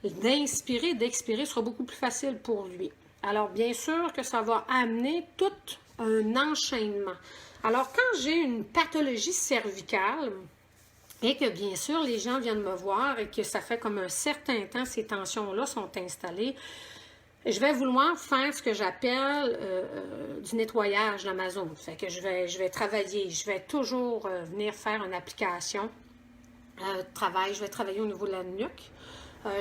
A: d'inspirer et d'expirer sera beaucoup plus facile pour lui. Alors, bien sûr que ça va amener tout un enchaînement. Alors, quand j'ai une pathologie cervicale, et que bien sûr, les gens viennent me voir et que ça fait comme un certain temps, ces tensions-là sont installées, je vais vouloir faire ce que j'appelle du nettoyage de ma zone. Fait que je vais travailler, je vais toujours venir faire une application je vais travailler au niveau de la nuque,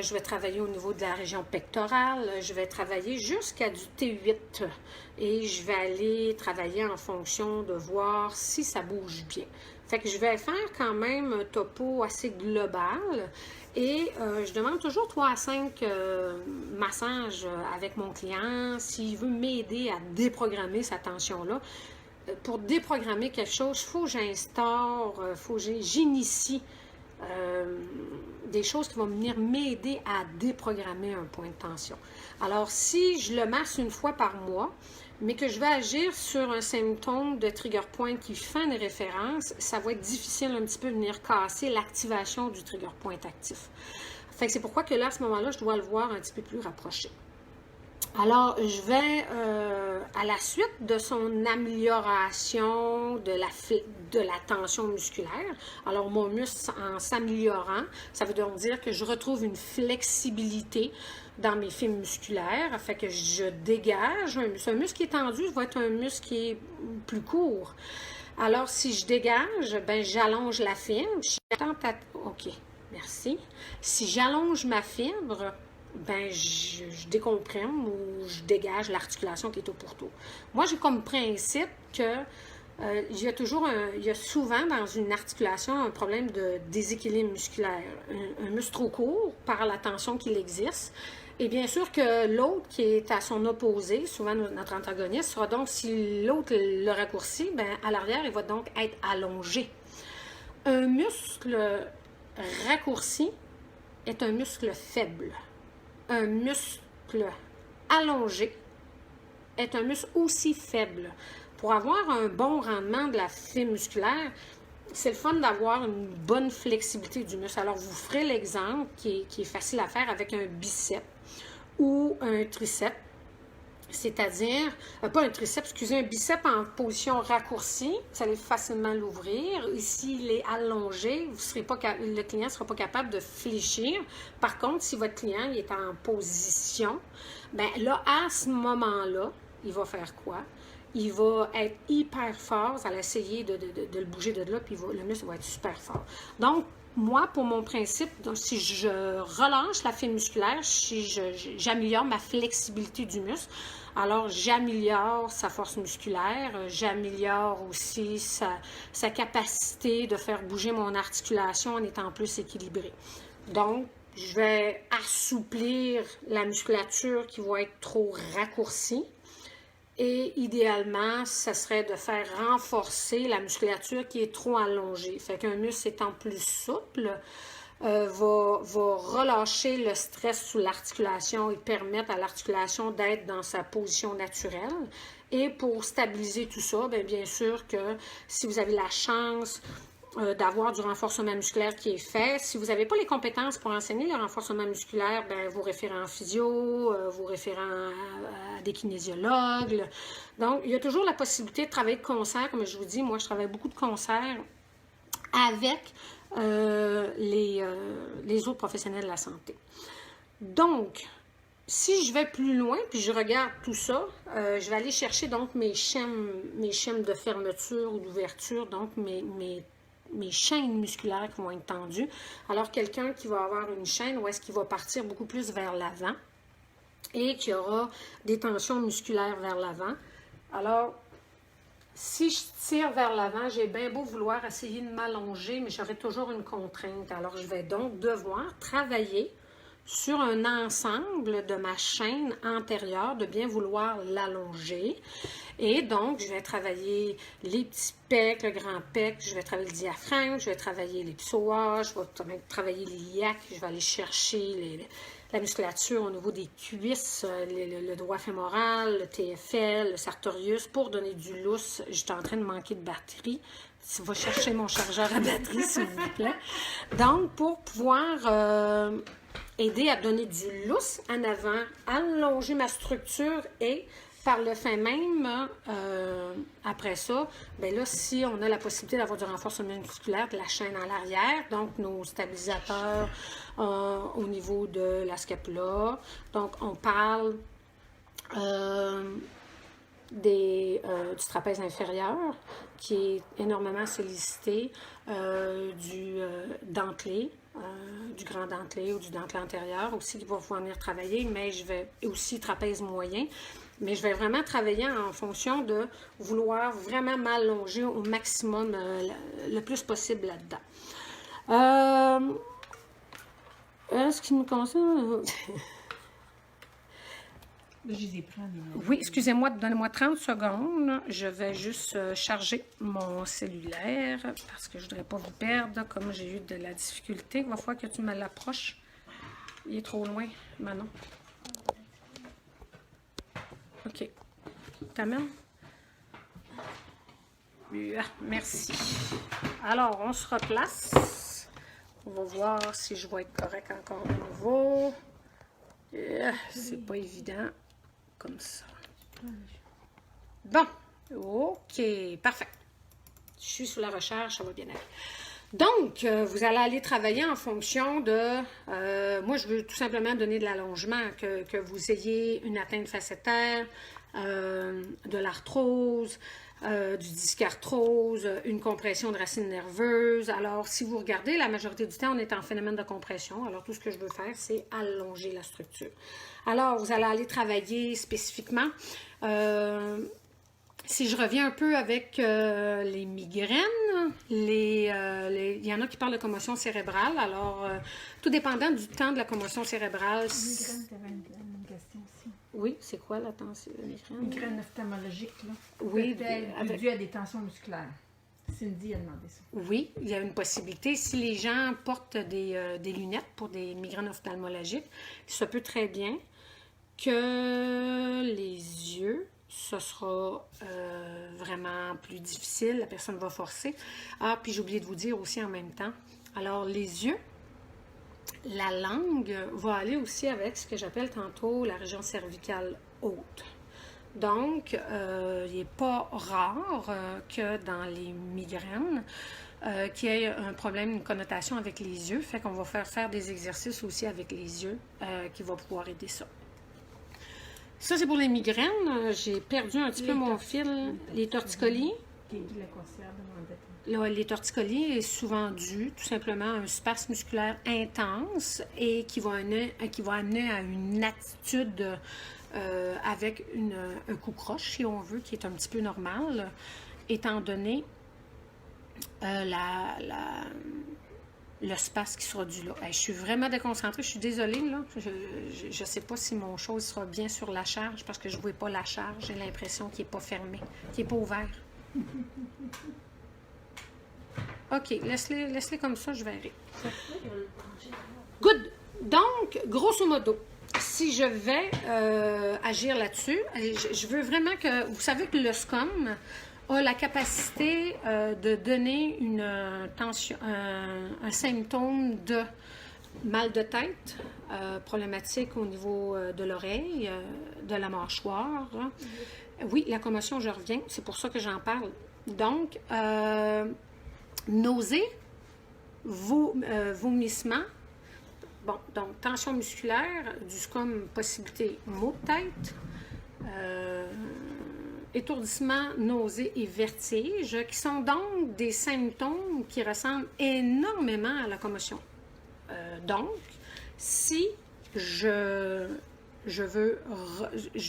A: je vais travailler au niveau de la région pectorale, je vais travailler jusqu'à du T8 et je vais aller travailler en fonction de voir si ça bouge bien. Fait que je vais faire quand même un topo assez global et je demande toujours 3 à 5 massages avec mon client s'il veut m'aider à déprogrammer sa tension-là. Pour déprogrammer quelque chose, il faut que j'instaure, j'initie des choses qui vont venir m'aider à déprogrammer un point de tension. Alors, si je le masse une fois par mois, mais que je vais agir sur un symptôme de trigger point qui fait une référence, ça va être difficile un petit peu de venir casser l'activation du trigger point actif. Fait que c'est pourquoi que là, à ce moment-là, je dois le voir un petit peu plus rapproché. Alors, je vais, à la suite de son amélioration de la tension musculaire, alors mon muscle en s'améliorant, ça veut donc dire que je retrouve une flexibilité dans mes fibres musculaires, fait que je dégage un muscle. Un muscle qui est tendu va être un muscle qui est plus court. Alors, si je dégage, ben j'allonge la fibre. OK, merci. Si j'allonge ma fibre, ben je décomprime ou je dégage l'articulation qui est au pourtour. Moi, j'ai comme principe que il y a souvent dans une articulation un problème de déséquilibre musculaire. Un muscle trop court par la tension qu'il existe. Et bien sûr que l'autre qui est à son opposé, souvent notre antagoniste, sera donc, si l'autre le raccourcit, ben à l'arrière, il va donc être allongé. Un muscle raccourci est un muscle faible. Un muscle allongé est un muscle aussi faible. Pour avoir un bon rendement de la fibre musculaire, c'est le fun d'avoir une bonne flexibilité du muscle. Alors, vous ferez l'exemple qui est facile à faire avec un biceps ou un triceps. C'est-à-dire, pas un triceps, excusez, un biceps en position raccourcie, vous allez facilement l'ouvrir. Ici, il est allongé, le client ne sera pas capable de fléchir. Par contre, si votre client il est en position, bien là, à ce moment-là, il va faire quoi? Il va être hyper fort, vous allez essayer de le bouger de là, puis le muscle va être super fort. Donc, moi, pour mon principe, donc, si je relâche la fibre musculaire, si j'améliore ma flexibilité du muscle, alors j'améliore sa force musculaire, j'améliore aussi sa capacité de faire bouger mon articulation en étant plus équilibrée. Donc, je vais assouplir la musculature qui va être trop raccourcie. Et idéalement, ça serait de faire renforcer la musculature qui est trop allongée. Fait qu'un muscle étant plus souple, va relâcher le stress sous l'articulation et permettre à l'articulation d'être dans sa position naturelle. Et pour stabiliser tout ça, bien sûr que si vous avez la chance d'avoir du renforcement musculaire qui est fait. Si vous n'avez pas les compétences pour enseigner le renforcement musculaire, vous référez en physio, vous référez à des kinésiologues. Donc, il y a toujours la possibilité de travailler de concert. Comme je vous dis, moi, je travaille beaucoup de concert avec les autres professionnels de la santé. Donc, si je vais plus loin, puis je regarde tout ça, je vais aller chercher donc mes chaînes de fermeture ou d'ouverture, donc mes chaînes musculaires qui vont être tendues. Alors, quelqu'un qui va avoir une chaîne où est-ce qu'il va partir beaucoup plus vers l'avant et qui aura des tensions musculaires vers l'avant. Alors, si je tire vers l'avant, j'ai bien beau vouloir essayer de m'allonger, mais j'aurai toujours une contrainte. Alors, je vais donc devoir travailler sur un ensemble de ma chaîne antérieure, de bien vouloir l'allonger. Et donc, je vais travailler les petits pecs, le grand pec, je vais travailler le diaphragme, je vais travailler les psoas, je vais travailler l'iliaque, je vais aller chercher la musculature au niveau des cuisses, le droit fémoral, le TFL, le sartorius, pour donner du lousse. J'étais en train de manquer de batterie. Je vais chercher mon chargeur à batterie, s'il vous plaît. Donc, pour pouvoir aider à donner du lousse en avant, allonger ma structure et par le fait même, après ça, bien là, si on a la possibilité d'avoir du renforcement musculaire de la chaîne en l'arrière, donc nos stabilisateurs au niveau de la scapula, donc on parle du trapèze inférieur qui est énormément sollicité, du dentelé, du grand dentelé ou du dentelé antérieur aussi qui va pouvoir venir travailler, mais je vais aussi trapèze moyen. Mais je vais vraiment travailler en fonction de vouloir vraiment m'allonger au maximum, le plus possible là-dedans. Ce qui me concerne...
B: Je les ai pris en ligne.
A: Oui, excusez-moi, donnez-moi 30 secondes. Je vais juste charger mon cellulaire parce que je ne voudrais pas vous perdre, comme j'ai eu de la difficulté. Il va falloir que tu me l'approches. Il est trop loin, Manon. OK. T'amènes? Merci. Alors, on se replace. On va voir si je vais être correct encore de nouveau. C'est pas évident comme ça. Bon. OK. Parfait. Je suis sous la recherche, ça va bien aller. Donc, vous allez aller travailler en fonction de... moi, je veux tout simplement donner de l'allongement, que vous ayez une atteinte facétaire, de l'arthrose, du discarthrose, une compression de racines nerveuses. Alors, si vous regardez, la majorité du temps, on est en phénomène de compression. Alors, tout ce que je veux faire, c'est allonger la structure. Alors, vous allez aller travailler spécifiquement... si je reviens un peu avec les migraines, il y en a qui parlent de commotion cérébrale. Alors, tout dépendant du temps de la commotion cérébrale...
B: Migraine, tu avais une question aussi.
A: Oui, c'est quoi la tension migraine?
B: Migraine ophtalmologique, là.
A: Oui.
B: Dû à des tensions musculaires. Cindy a demandé ça.
A: Oui, il y a une possibilité. Si les gens portent des lunettes pour des migraines ophtalmologiques, ça peut très bien que les yeux... ce sera vraiment plus difficile, la personne va forcer. Ah, puis j'ai oublié de vous dire aussi en même temps, alors les yeux, la langue va aller aussi avec ce que j'appelle tantôt la région cervicale haute. Donc, il n'est pas rare que dans les migraines, qu'il y ait un problème, une connotation avec les yeux, fait qu'on va faire des exercices aussi avec les yeux qui vont pouvoir aider ça. Ça, c'est pour les migraines. J'ai perdu un petit peu mon fil. Les torticolis.
B: le concert demandait.
A: Là, les torticolis est souvent dû tout simplement à un spasme musculaire intense et qui va amener à une attitude avec un coup croche, si on veut, qui est un petit peu normal, étant donné le spasme qui sera dû là. Hey, je suis vraiment déconcentrée, je suis désolée, là. Je ne sais pas si mon chose sera bien sur la charge parce que je ne vois pas la charge. J'ai l'impression qu'il n'est pas fermé, qu'il n'est pas ouvert. OK, laisse-les comme ça, je verrai. Good! Donc, grosso modo, si je vais agir là-dessus, je veux vraiment que... Vous savez que le SCOM a la capacité de donner un symptôme de mal de tête, problématique au niveau de l'oreille, de la mâchoire. Oui, la commotion, je reviens, c'est pour ça que j'en parle. Donc, nausées, vomissements, bon, donc tension musculaire, du SCOM, possibilité maux de tête, étourdissement, nausées et vertige, qui sont donc des symptômes qui ressemblent énormément à la commotion. Donc, si je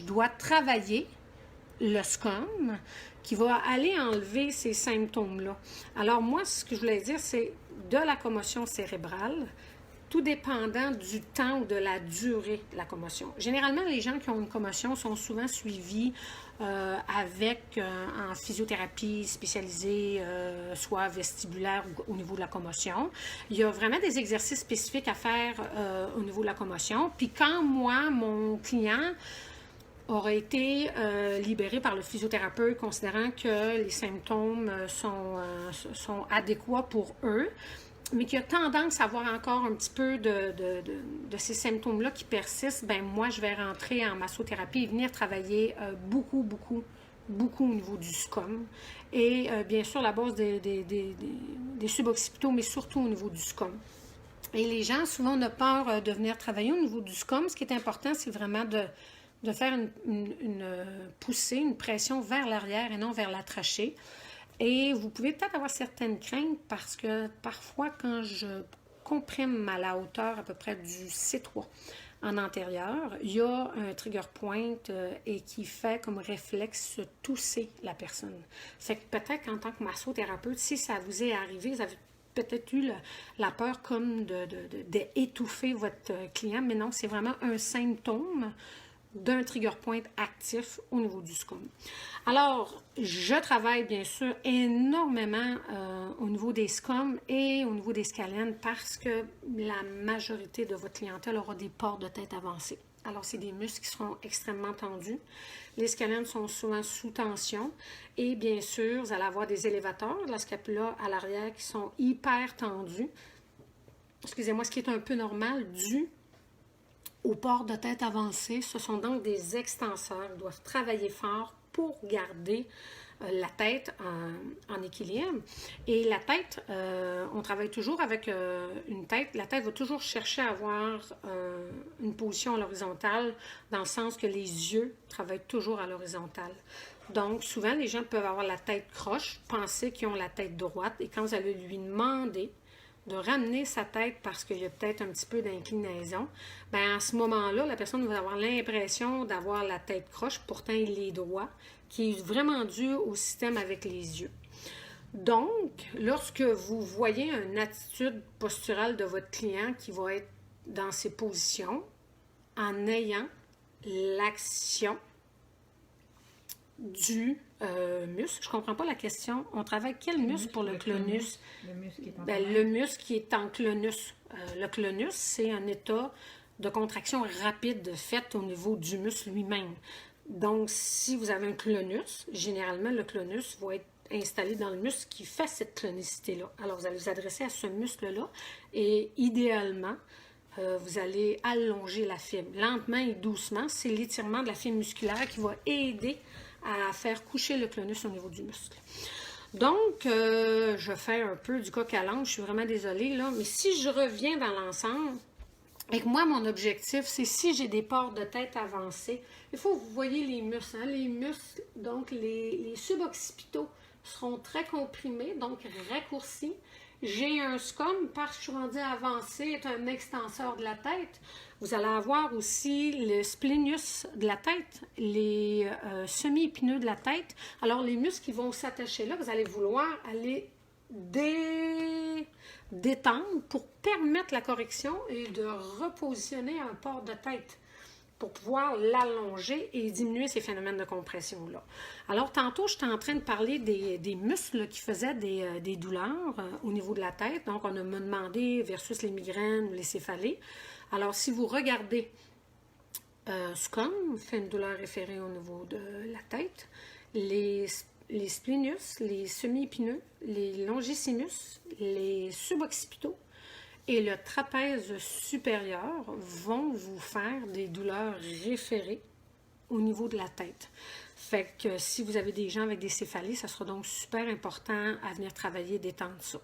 A: dois travailler le SCOM qui va aller enlever ces symptômes-là. Alors moi, ce que je voulais dire, c'est de la commotion cérébrale, tout dépendant du temps ou de la durée de la commotion. Généralement, les gens qui ont une commotion sont souvent suivis en physiothérapie spécialisée, soit vestibulaire ou au niveau de la commotion. Il y a vraiment des exercices spécifiques à faire au niveau de la commotion. Puis quand moi, mon client aurait été libéré par le physiothérapeute considérant que les symptômes sont adéquats pour eux, mais qui a tendance à avoir encore un petit peu de ces symptômes-là qui persistent, ben moi, je vais rentrer en massothérapie et venir travailler beaucoup au niveau du SCOM. Et bien sûr, la base des suboccipitaux, mais surtout au niveau du SCOM. Et les gens, souvent, ont peur de venir travailler au niveau du SCOM. Ce qui est important, c'est vraiment de faire une poussée, une pression vers l'arrière et non vers la trachée. Et vous pouvez peut-être avoir certaines craintes parce que parfois, quand je comprime à la hauteur à peu près du C3 en antérieur, il y a un trigger point et qui fait comme réflexe tousser la personne. Fait que peut-être qu'en tant que massothérapeute, si ça vous est arrivé, vous avez peut-être eu la peur comme d'étouffer votre client, mais non, c'est vraiment un symptôme d'un trigger point actif au niveau du SCOM. Alors, je travaille bien sûr énormément au niveau des SCOM et au niveau des scalènes parce que la majorité de votre clientèle aura des pores de tête avancés. Alors, c'est des muscles qui seront extrêmement tendus. Les scalènes sont souvent sous tension et bien sûr, vous allez avoir des élévateurs de la scapula à l'arrière qui sont hyper tendus. Excusez-moi, ce qui est un peu normal dû au port de tête avancé. Ce sont donc des extenseurs qui doivent travailler fort pour garder la tête en équilibre. Et la tête, on travaille toujours avec une tête. La tête va toujours chercher à avoir une position à l'horizontale, dans le sens que les yeux travaillent toujours à l'horizontale. Donc, souvent, les gens peuvent avoir la tête croche, penser qu'ils ont la tête droite, et quand vous allez lui demander de ramener sa tête parce qu'il y a peut-être un petit peu d'inclinaison, bien à ce moment-là, la personne va avoir l'impression d'avoir la tête croche, pourtant il est droit, qui est vraiment dû au système avec les yeux. Donc, lorsque vous voyez une attitude posturale de votre client qui va être dans ces positions, en ayant l'action du muscle. Je ne comprends pas la question. On travaille quel muscle pour le clonus?
B: Le muscle qui est en
A: Le muscle qui est en clonus. Le clonus, c'est un état de contraction rapide faite au niveau du muscle lui-même. Donc, si vous avez un clonus, généralement, le clonus va être installé dans le muscle qui fait cette clonicité-là. Alors, vous allez vous adresser à ce muscle-là et idéalement, vous allez allonger la fibre. Lentement et doucement, c'est l'étirement de la fibre musculaire qui va aider à faire coucher le clonus au niveau du muscle. Donc, je fais un peu du coq à l'âne, je suis vraiment désolée, là, mais si je reviens dans l'ensemble, et que moi, mon objectif, c'est si j'ai des pores de tête avancés, il faut que vous voyez les muscles, hein, les muscles, donc les suboccipitaux seront très comprimés, donc raccourcis. J'ai un scum parce que je suis rendue avancée, est un extenseur de la tête. Vous allez avoir aussi le splenius de la tête, les semi-épineux de la tête. Alors, les muscles qui vont s'attacher là, vous allez vouloir aller détendre pour permettre la correction et de repositionner un port de tête pour pouvoir l'allonger et diminuer ces phénomènes de compression-là. Alors, tantôt, j'étais en train de parler des muscles qui faisaient des douleurs au niveau de la tête. Donc, on me demandé versus les migraines ou les céphalées. Alors, si vous regardez scum, fait une douleur référée au niveau de la tête, les splenius, les semi-épineux, les longissimus, les suboccipitaux, et le trapèze supérieur vont vous faire des douleurs référées au niveau de la tête. Fait que si vous avez des gens avec des céphalées, ça sera donc super important à venir travailler, détendre ça.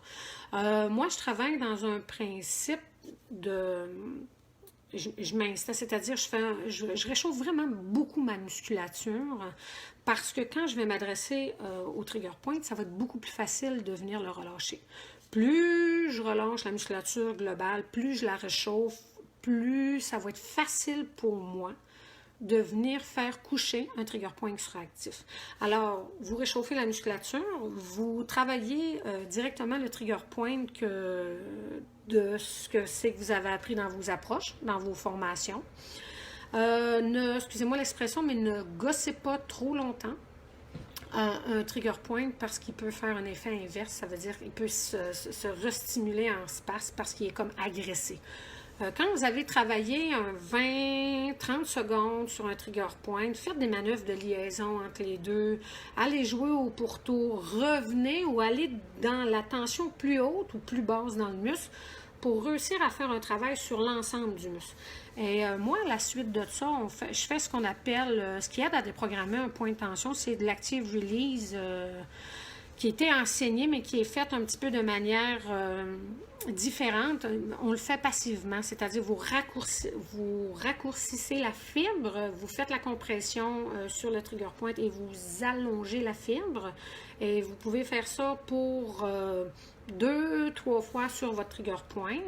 A: Moi, je travaille dans un principe de... Je m'installe, c'est-à-dire je réchauffe vraiment beaucoup ma musculature parce que quand je vais m'adresser au trigger point, ça va être beaucoup plus facile de venir le relâcher. Plus je relâche la musculature globale, plus je la réchauffe, plus ça va être facile pour moi de venir faire coucher un trigger point qui sera actif. Alors, vous réchauffez la musculature, vous travaillez directement le trigger point de ce que c'est que vous avez appris dans vos approches, dans vos formations. Excusez-moi l'expression, mais ne gossez pas trop longtemps un trigger point parce qu'il peut faire un effet inverse, ça veut dire qu'il peut se restimuler en space parce qu'il est comme agressé. Quand vous avez travaillé un 20-30 secondes sur un trigger point, faites des manœuvres de liaison entre les deux, allez jouer au pourtour, revenez ou allez dans la tension plus haute ou plus basse dans le muscle pour réussir à faire un travail sur l'ensemble du muscle. Et moi, à la suite de ça, je fais ce qu'on appelle, ce qui aide à déprogrammer un point de tension, c'est de l'active release qui a été enseigné, mais qui est fait un petit peu de manière différente. On le fait passivement, c'est-à-dire vous raccourcissez la fibre, vous faites la compression sur le trigger point et vous allongez la fibre. Et vous pouvez faire ça pour 2-3 fois sur votre trigger point.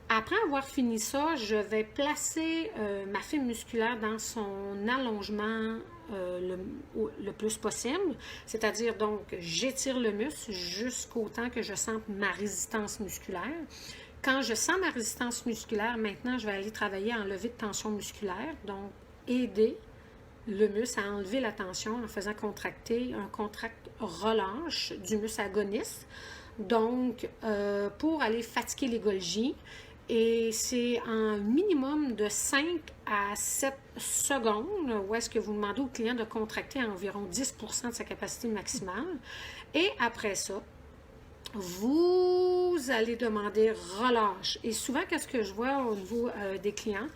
A: Après avoir fini ça, je vais placer ma fibre musculaire dans son allongement le plus possible. C'est-à-dire donc, j'étire le muscle jusqu'au temps que je sente ma résistance musculaire. Quand je sens ma résistance musculaire, maintenant, je vais aller travailler en levée de tension musculaire. Donc, aider le muscle à enlever la tension en faisant contracter un contract-relâche du muscle agoniste. Donc, pour aller fatiguer les Golgi. Et c'est un minimum de 5 à 7 secondes où est-ce que vous demandez au client de contracter à environ 10% de sa capacité maximale. Et après ça, vous allez demander relâche. Et souvent, qu'est-ce que je vois au niveau des clients,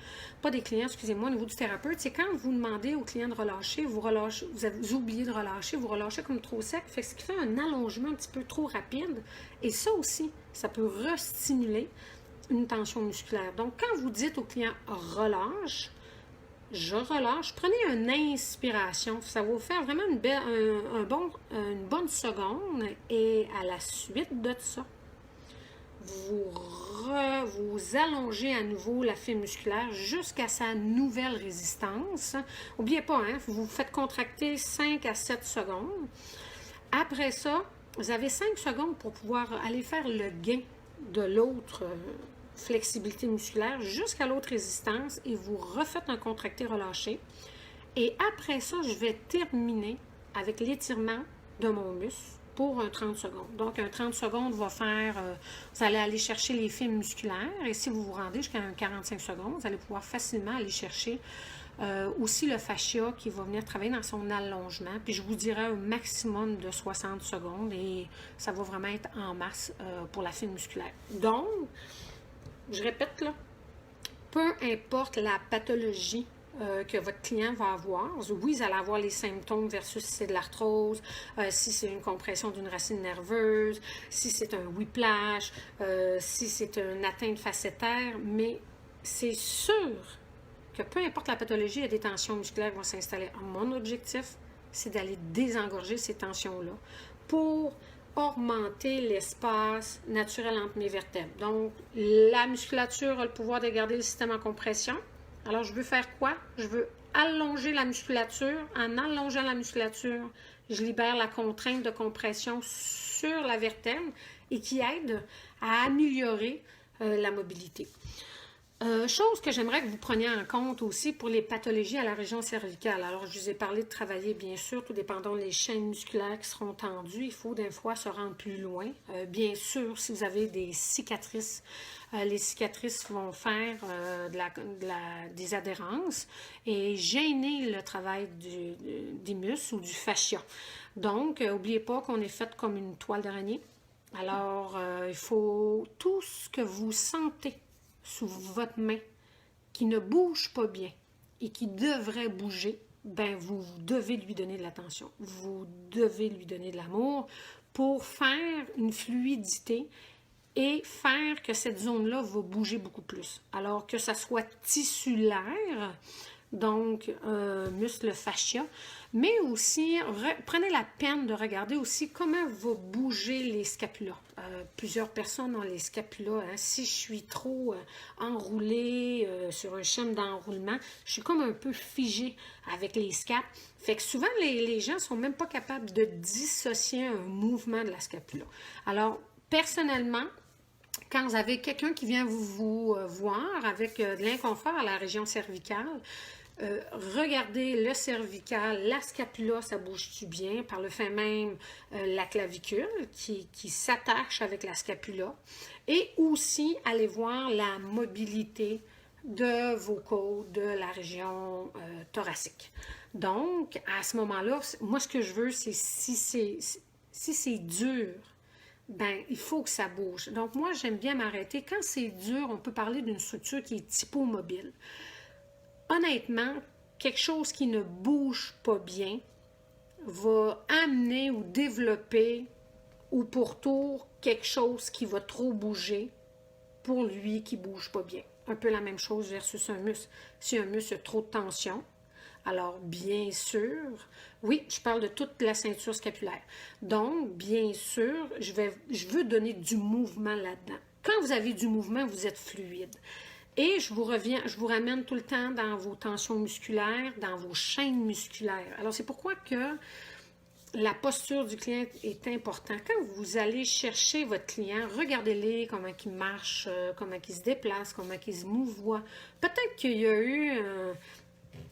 A: pas des clients, excusez-moi, au niveau du thérapeute, c'est quand vous demandez au client de relâcher, vous oubliez de relâcher, vous relâchez comme trop sec, fait ce qui fait un allongement un petit peu trop rapide. Et ça aussi, ça peut restimuler une tension musculaire. Donc, quand vous dites au client « relâche », je relâche, prenez une inspiration. Ça va vous faire vraiment une bonne seconde. Et à la suite de ça, vous allongez à nouveau la fibre musculaire jusqu'à sa nouvelle résistance. N'oubliez pas, hein, vous faites contracter 5 à 7 secondes. Après ça, vous avez 5 secondes pour pouvoir aller faire le gain de l'autre flexibilité musculaire jusqu'à l'autre résistance et vous refaites un contracté-relâché. Et après ça, je vais terminer avec l'étirement de mon muscle pour un 30 secondes. Donc, un 30 secondes va faire, vous allez aller chercher les fibres musculaires et si vous vous rendez jusqu'à un 45 secondes, vous allez pouvoir facilement aller chercher aussi le fascia qui va venir travailler dans son allongement. Puis je vous dirais un maximum de 60 secondes et ça va vraiment être en masse pour la fibre musculaire. Donc, je répète là, peu importe la pathologie que votre client va avoir, oui, vous allez avoir les symptômes versus si c'est de l'arthrose, si c'est une compression d'une racine nerveuse, si c'est un whiplash, si c'est une atteinte facétaire, mais c'est sûr que peu importe la pathologie, il y a des tensions musculaires qui vont s'installer. Mon objectif, c'est d'aller désengorger ces tensions-là pour augmenter l'espace naturel entre mes vertèbres. Donc, la musculature a le pouvoir de garder le système en compression. Alors, je veux faire quoi? Je veux allonger la musculature. En allongeant la musculature, je libère la contrainte de compression sur la vertèbre et qui aide à améliorer la mobilité. Chose que j'aimerais que vous preniez en compte aussi pour les pathologies à la région cervicale. Alors, je vous ai parlé de travailler, bien sûr, tout dépendant des chaînes musculaires qui seront tendues. Il faut des fois se rendre plus loin. Bien sûr, si vous avez des cicatrices, les cicatrices vont faire des adhérences et gêner le travail des muscles ou du fascia. Donc, n'oubliez pas qu'on est fait comme une toile d'araignée. Alors, il faut tout ce que vous sentez sous votre main, qui ne bouge pas bien et qui devrait bouger, ben vous devez lui donner de l'attention. Vous devez lui donner de l'amour pour faire une fluidité et faire que cette zone-là va bouger beaucoup plus. Alors que ça soit tissulaire, donc muscle fascia, mais aussi prenez la peine de regarder aussi comment va bouger les scapulas. Plusieurs personnes ont les scapulas. Hein. Si je suis trop enroulée sur un schéma d'enroulement, je suis comme un peu figée avec les scapes. Fait que souvent, les gens ne sont même pas capables de dissocier un mouvement de la scapula. Alors, personnellement, quand vous avez quelqu'un qui vient vous voir avec de l'inconfort à la région cervicale, regardez le cervical, la scapula, ça bouge-tu bien? Par le fait même, la clavicule qui s'attache avec la scapula. Et aussi, allez voir la mobilité de vos côtes, de la région thoracique. Donc, à ce moment-là, moi, ce que je veux, c'est si c'est dur, ben, il faut que ça bouge. Donc, moi, j'aime bien m'arrêter. Quand c'est dur, on peut parler d'une structure qui est typomobile. Honnêtement, quelque chose qui ne bouge pas bien va amener ou développer ou pour tour quelque chose qui va trop bouger pour lui qui ne bouge pas bien. Un peu la même chose versus un muscle. Si un muscle a trop de tension, alors bien sûr, oui, je parle de toute la ceinture scapulaire. Donc, bien sûr, je veux donner du mouvement là-dedans. Quand vous avez du mouvement, vous êtes fluide. Et je vous ramène tout le temps dans vos tensions musculaires, dans vos chaînes musculaires. Alors, c'est pourquoi que la posture du client est importante. Quand vous allez chercher votre client, regardez-les, comment il marche, comment il se déplace, comment il se mouvoie. Peut-être qu'il y a eu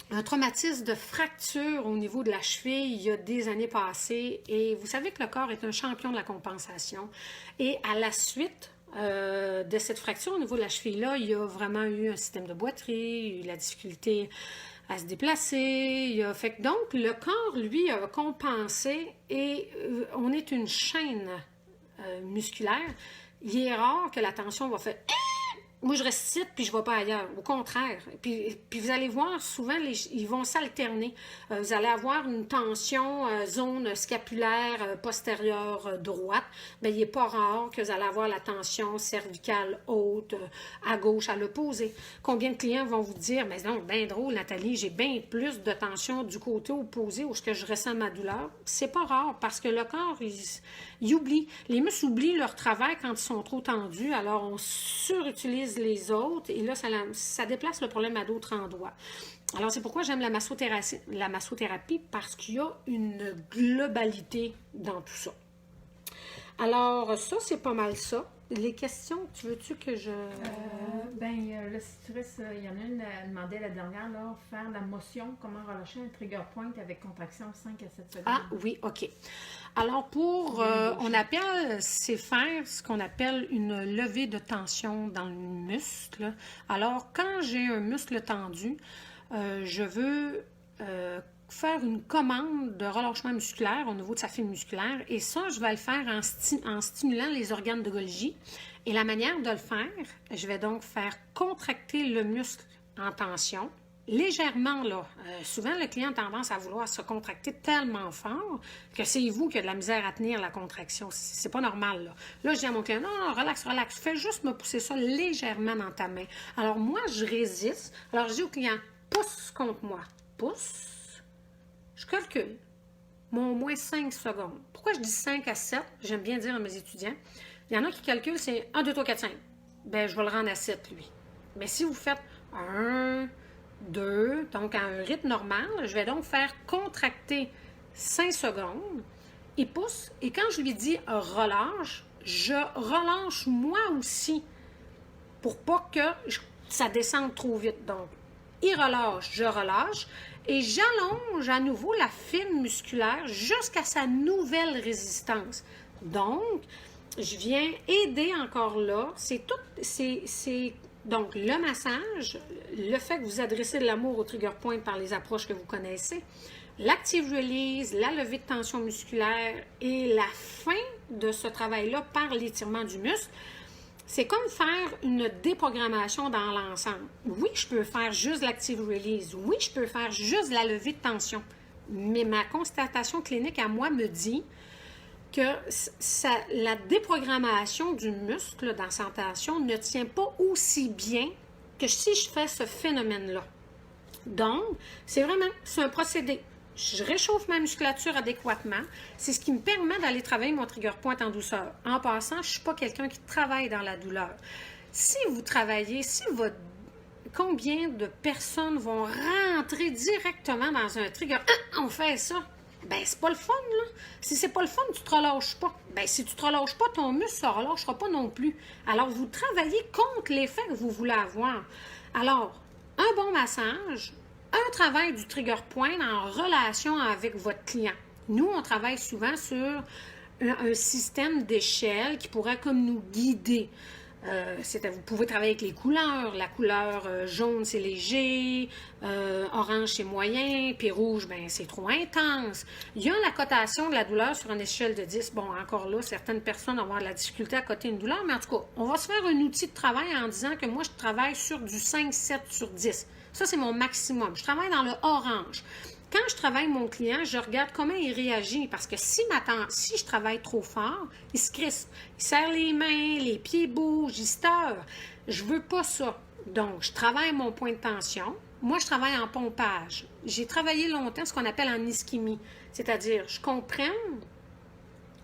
A: un traumatisme de fracture au niveau de la cheville il y a des années passées. Et vous savez que le corps est un champion de la compensation. Et à la suite de cette fracture au niveau de la cheville-là, il y a vraiment eu un système de boiterie, il y a eu la difficulté à se déplacer. Donc, le corps, lui, a compensé et on est une chaîne musculaire. Il est rare que la tension va faire moi, je reste ici, puis je ne vais pas ailleurs. Au contraire. Puis vous allez voir, souvent, ils vont s'alterner. Vous allez avoir une tension, zone scapulaire postérieure droite. Bien, il n'est pas rare que vous allez avoir la tension cervicale haute à gauche, à l'opposé. Combien de clients vont vous dire, mais non, bien drôle, Nathalie, j'ai bien plus de tension du côté opposé où je ressens ma douleur. C'est pas rare parce que le corps, il oublie. Les muscles oublient leur travail quand ils sont trop tendus. Alors, on surutilise les autres et là, ça déplace le problème à d'autres endroits. Alors, c'est pourquoi j'aime la massothérapie parce qu'il y a une globalité dans tout ça. Alors, ça, c'est pas mal ça. Les questions, veux-tu que je...
B: Le stress, il y en a une qui demandait la dernière, là, faire la motion, comment relâcher un trigger point avec contraction 5 à 7 secondes.
A: Ah oui, OK. Alors, on appelle ces faire ce qu'on appelle une levée de tension dans le muscle. Alors, quand j'ai un muscle tendu, je veux faire une commande de relâchement musculaire au niveau de sa fibre musculaire. Et ça, je vais le faire en stimulant les organes de Golgi. Et la manière de le faire, je vais donc faire contracter le muscle en tension. Légèrement, là. Souvent, le client a tendance à vouloir se contracter tellement fort que c'est vous qui avez de la misère à tenir la contraction. C'est pas normal, là. Là, je dis à mon client, non, relax, relax. Fais juste me pousser ça légèrement dans ta main. Alors, moi, je résiste. Alors, je dis au client, pousse contre moi. Pousse. Je calcule. mais au moins 5 secondes. Pourquoi je dis 5 à 7? J'aime bien dire à mes étudiants. Il y en a qui calculent, c'est 1, 2, 3, 4, 5. Ben, je vais le rendre à 7, lui. Mais si vous faites 1, 2, donc à un rythme normal, je vais donc faire contracter 5 secondes. Il pousse, et quand je lui dis relâche, je relâche moi aussi pour pas que ça descende trop vite. Donc, il relâche, je relâche, et j'allonge à nouveau la fibre musculaire jusqu'à sa nouvelle résistance. Donc, je viens aider encore là. Donc, le massage, le fait que vous adressez de l'amour au trigger point par les approches que vous connaissez, l'active release, la levée de tension musculaire et la fin de ce travail-là par l'étirement du muscle, c'est comme faire une déprogrammation dans l'ensemble. Oui, je peux faire juste l'active release. Oui, je peux faire juste la levée de tension. Mais ma constatation clinique à moi me dit que la déprogrammation du muscle dans sa tension ne tient pas aussi bien que si je fais ce phénomène-là. Donc, c'est un procédé. Je réchauffe ma musculature adéquatement. C'est ce qui me permet d'aller travailler mon trigger point en douceur. En passant, je ne suis pas quelqu'un qui travaille dans la douleur. Si vous travaillez, combien de personnes vont rentrer directement dans un trigger? Ah, on fait ça. Ben, c'est pas le fun, là. Si c'est pas le fun, tu te relâches pas. Ben, si tu te relâches pas, ton muscle ne se relâchera pas non plus. Alors, vous travaillez contre l'effet que vous voulez avoir. Alors, un bon massage, un travail du trigger point en relation avec votre client. Nous, on travaille souvent sur un système d'échelle qui pourrait comme nous guider. Vous pouvez travailler avec les couleurs. La couleur jaune, c'est léger, orange, c'est moyen, puis rouge, ben c'est trop intense. Il y a la cotation de la douleur sur une échelle de 10. Bon, encore là, certaines personnes vont avoir de la difficulté à coter une douleur, mais en tout cas, on va se faire un outil de travail en disant que moi, je travaille sur du 5-7 sur 10. Ça, c'est mon maximum. Je travaille dans le orange. Quand je travaille mon client, je regarde comment il réagit parce que si je travaille trop fort, il se crispe, il serre les mains, les pieds bougent, il se teure. Je veux pas ça. Donc, je travaille mon point de tension. Moi, je travaille en pompage. J'ai travaillé longtemps ce qu'on appelle en ischémie, c'est-à-dire je comprends,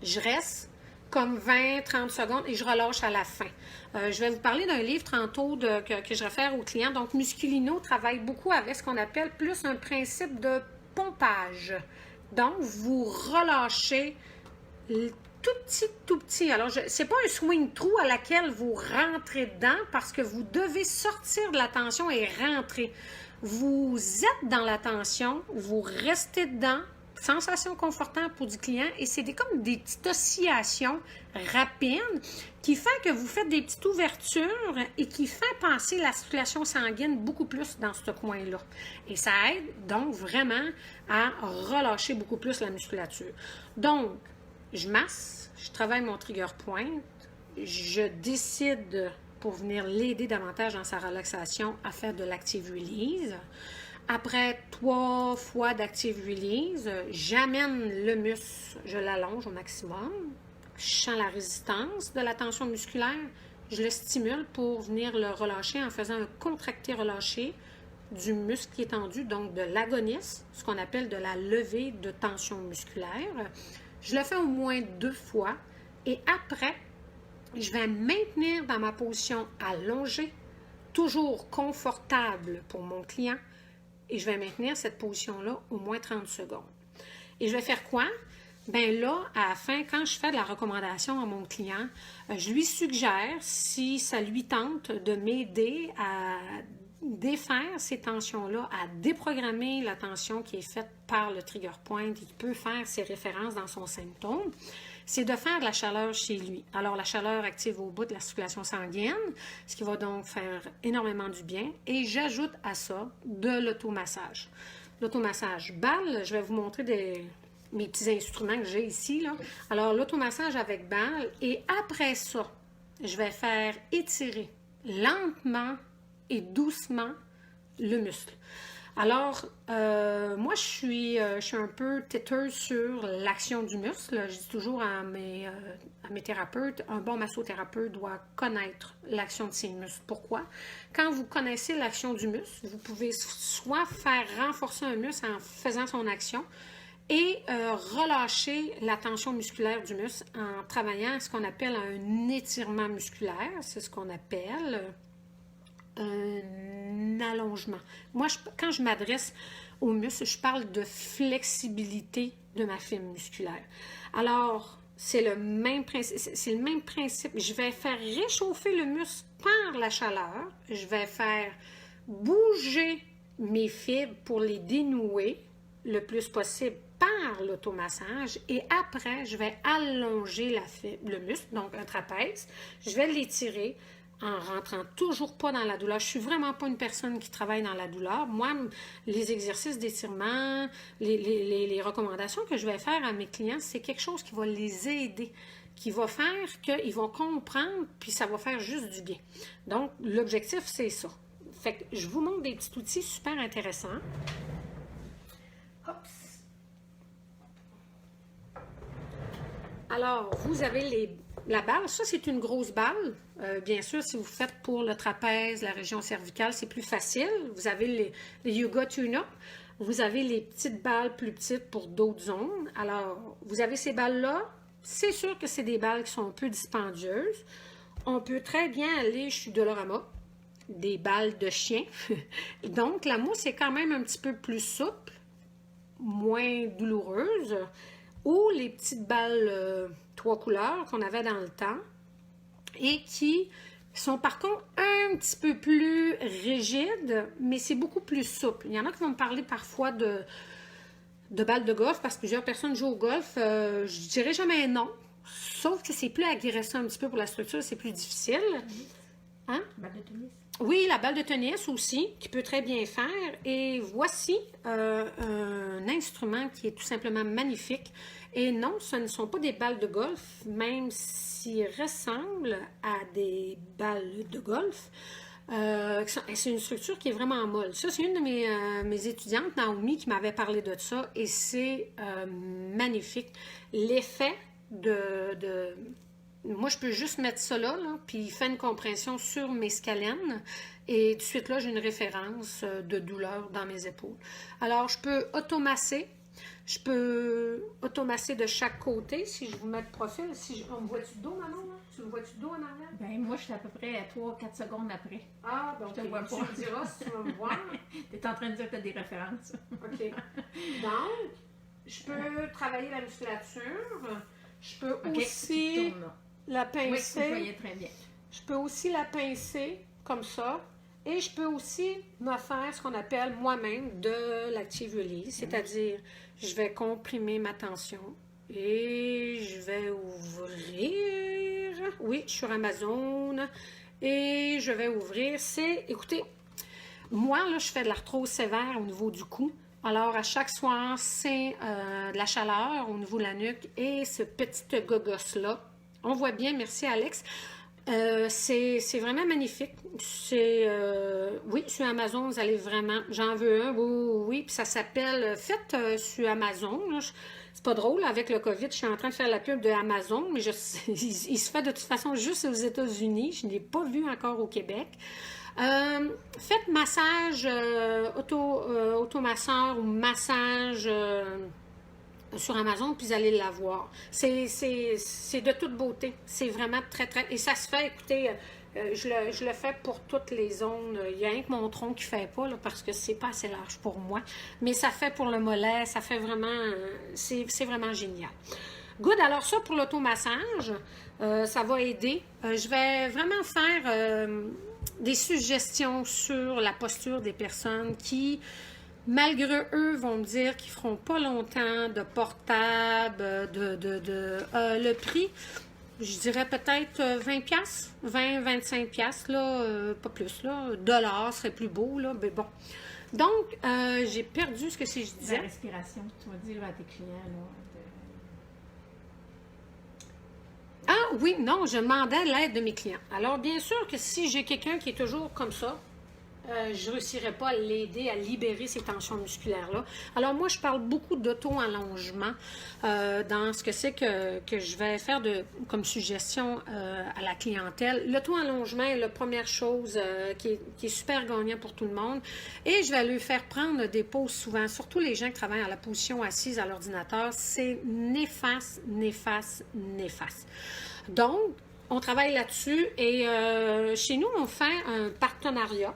A: je reste comme 20-30 secondes et je relâche à la fin. Je vais vous parler d'un livre tantôt que je réfère aux clients. Donc, Musculino travaille beaucoup avec ce qu'on appelle plus un principe de pompage. Donc, vous relâchez tout petit. Alors, c'est pas un swing trou à laquelle vous rentrez dedans parce que vous devez sortir de la tension et rentrer. Vous êtes dans la tension, vous restez dedans, sensation confortable pour du client et c'est comme des petites oscillations rapides qui fait que vous faites des petites ouvertures et qui fait passer la circulation sanguine beaucoup plus dans ce coin-là. Et ça aide donc vraiment à relâcher beaucoup plus la musculature. Donc, je masse, je travaille mon trigger point, je décide pour venir l'aider davantage dans sa relaxation à faire de l'active release. Après 3 fois d'active release, j'amène le muscle, je l'allonge au maximum, je sens la résistance de la tension musculaire, je le stimule pour venir le relâcher en faisant un contracté-relâché du muscle qui est tendu, donc de l'agonisme, ce qu'on appelle de la levée de tension musculaire. Je le fais au moins 2 fois et après, je vais maintenir dans ma position allongée, toujours confortable pour mon client, et je vais maintenir cette position-là au moins 30 secondes. Et je vais faire quoi? Bien là, à la fin, quand je fais de la recommandation à mon client, je lui suggère, si ça lui tente, de m'aider à défaire ces tensions-là, à déprogrammer la tension qui est faite par le trigger point et qui peut faire ses références dans son symptôme, c'est de faire de la chaleur chez lui. Alors, la chaleur active au bout de la circulation sanguine, ce qui va donc faire énormément du bien. Et j'ajoute à ça de l'automassage. L'automassage balle, je vais vous montrer mes petits instruments que j'ai ici, là. Alors, l'automassage avec balle. Et après ça, je vais faire étirer lentement et doucement le muscle. Alors, moi, je suis un peu têteuse sur l'action du muscle. Je dis toujours à mes thérapeutes, un bon massothérapeute doit connaître l'action de ses muscles. Pourquoi? Quand vous connaissez l'action du muscle, vous pouvez soit faire renforcer un muscle en faisant son action, et relâcher la tension musculaire du muscle en travaillant ce qu'on appelle un étirement musculaire. C'est ce qu'on appelle un allongement. Moi, quand je m'adresse au muscle, je parle de flexibilité de ma fibre musculaire. Alors, c'est le même principe. Je vais faire réchauffer le muscle par la chaleur. Je vais faire bouger mes fibres pour les dénouer le plus possible par l'automassage. Et après, je vais allonger le muscle, donc un trapèze. Je vais l'étirer en rentrant toujours pas dans la douleur. Je suis vraiment pas une personne qui travaille dans la douleur. Moi, les exercices d'étirement, les recommandations que je vais faire à mes clients, c'est quelque chose qui va les aider, qui va faire qu'ils vont comprendre, puis ça va faire juste du bien. Donc, l'objectif, c'est ça. Fait que je vous montre des petits outils super intéressants. Hop. Alors, vous avez la balle. Ça, c'est une grosse balle. Bien sûr, si vous faites pour le trapèze, la région cervicale, c'est plus facile. Vous avez les Yoga Tune-Up. Vous avez les petites balles plus petites pour d'autres zones. Alors, vous avez ces balles-là. C'est sûr que c'est des balles qui sont un peu dispendieuses. On peut très bien aller chez Dolorama, des balles de chien. Donc, la mousse est quand même un petit peu plus souple, moins douloureuse. Ou les petites balles 3 couleurs qu'on avait dans le temps et qui sont par contre un petit peu plus rigides, mais c'est beaucoup plus souple. Il y en a qui vont me parler parfois de balles de golf parce que plusieurs personnes jouent au golf. Je dirais jamais non, sauf que c'est plus agressant un petit peu pour la structure, c'est plus difficile. Hein?
B: Balle de tennis.
A: Oui, la balle de tennis aussi, qui peut très bien faire. Et voici un instrument qui est tout simplement magnifique. Et non, ce ne sont pas des balles de golf, même s'ils ressemblent à des balles de golf. C'est une structure qui est vraiment molle. Ça, c'est une de mes étudiantes, Naomi, qui m'avait parlé de ça. Et c'est magnifique. L'effet Moi, je peux juste mettre ça là, puis il fait une compression sur mes scalènes. Et tout de suite là, j'ai une référence de douleur dans mes épaules. Alors, je peux automasser. Je peux automasser de chaque côté. Si je vous mets de profil, on me voit-tu de dos, maman? Là? Tu me vois-tu de dos en arrière?
B: Ben moi, je suis à peu près à 3-4 secondes après.
A: Ah, donc
B: je te vois pas.
A: Tu me diras si tu vas me voir.
B: Tu es en train de dire que tu as des références.
A: OK. Donc, je peux travailler la musculature. Je peux aussi la pincer.
B: Oui, vous voyez très bien.
A: Je peux aussi la pincer comme ça. Et je peux aussi me faire ce qu'on appelle moi-même de l'active release, c'est-à-dire je vais comprimer ma tension et je vais ouvrir. Oui, sur Amazon. Et je vais ouvrir. Écoutez, moi, là, je fais de l'arthrose sévère au niveau du cou. Alors, à chaque soir, c'est de la chaleur au niveau de la nuque et ce petit gogos-là. On voit bien, merci Alex. C'est vraiment magnifique. Oui, sur Amazon, vous allez vraiment... J'en veux un, oui. Puis ça s'appelle... Faites sur Amazon. C'est pas drôle, avec le COVID, je suis en train de faire la pub de Amazon, mais il se fait de toute façon juste aux États-Unis. Je ne l'ai pas vu encore au Québec. Faites massage automasseur ou massage sur Amazon, puis vous allez l'avoir. C'est de toute beauté. C'est vraiment très, très... Et ça se fait, écoutez, je le fais pour toutes les zones. Il y a rien que mon tronc qui ne fait pas, là, parce que c'est pas assez large pour moi. Mais ça fait pour le mollet, ça fait vraiment... c'est vraiment génial. Good, alors ça, pour l'automassage, ça va aider. Je vais vraiment faire des suggestions sur la posture des personnes qui... Malgré eux, vont me dire qu'ils ne feront pas longtemps de portable, le prix, je dirais peut-être 20$, 20-25$, là, pas plus, là, dollars serait plus beau, là, mais bon. Donc, j'ai perdu ce que je disais.
B: La respiration, tu vas dire à tes clients, là.
A: Ah oui, non, je demandais l'aide de mes clients. Alors, bien sûr que si j'ai quelqu'un qui est toujours comme ça, je ne réussirais pas à l'aider à libérer ces tensions musculaires-là. Alors moi, je parle beaucoup d'auto-allongement dans ce que c'est que je vais faire comme suggestion à la clientèle. L'auto-allongement est la première chose qui est super gagnant pour tout le monde. Et je vais lui faire prendre des pauses souvent, surtout les gens qui travaillent à la position assise à l'ordinateur. C'est néfaste, néfaste, néfaste. Donc, on travaille là-dessus et chez nous, on fait un partenariat.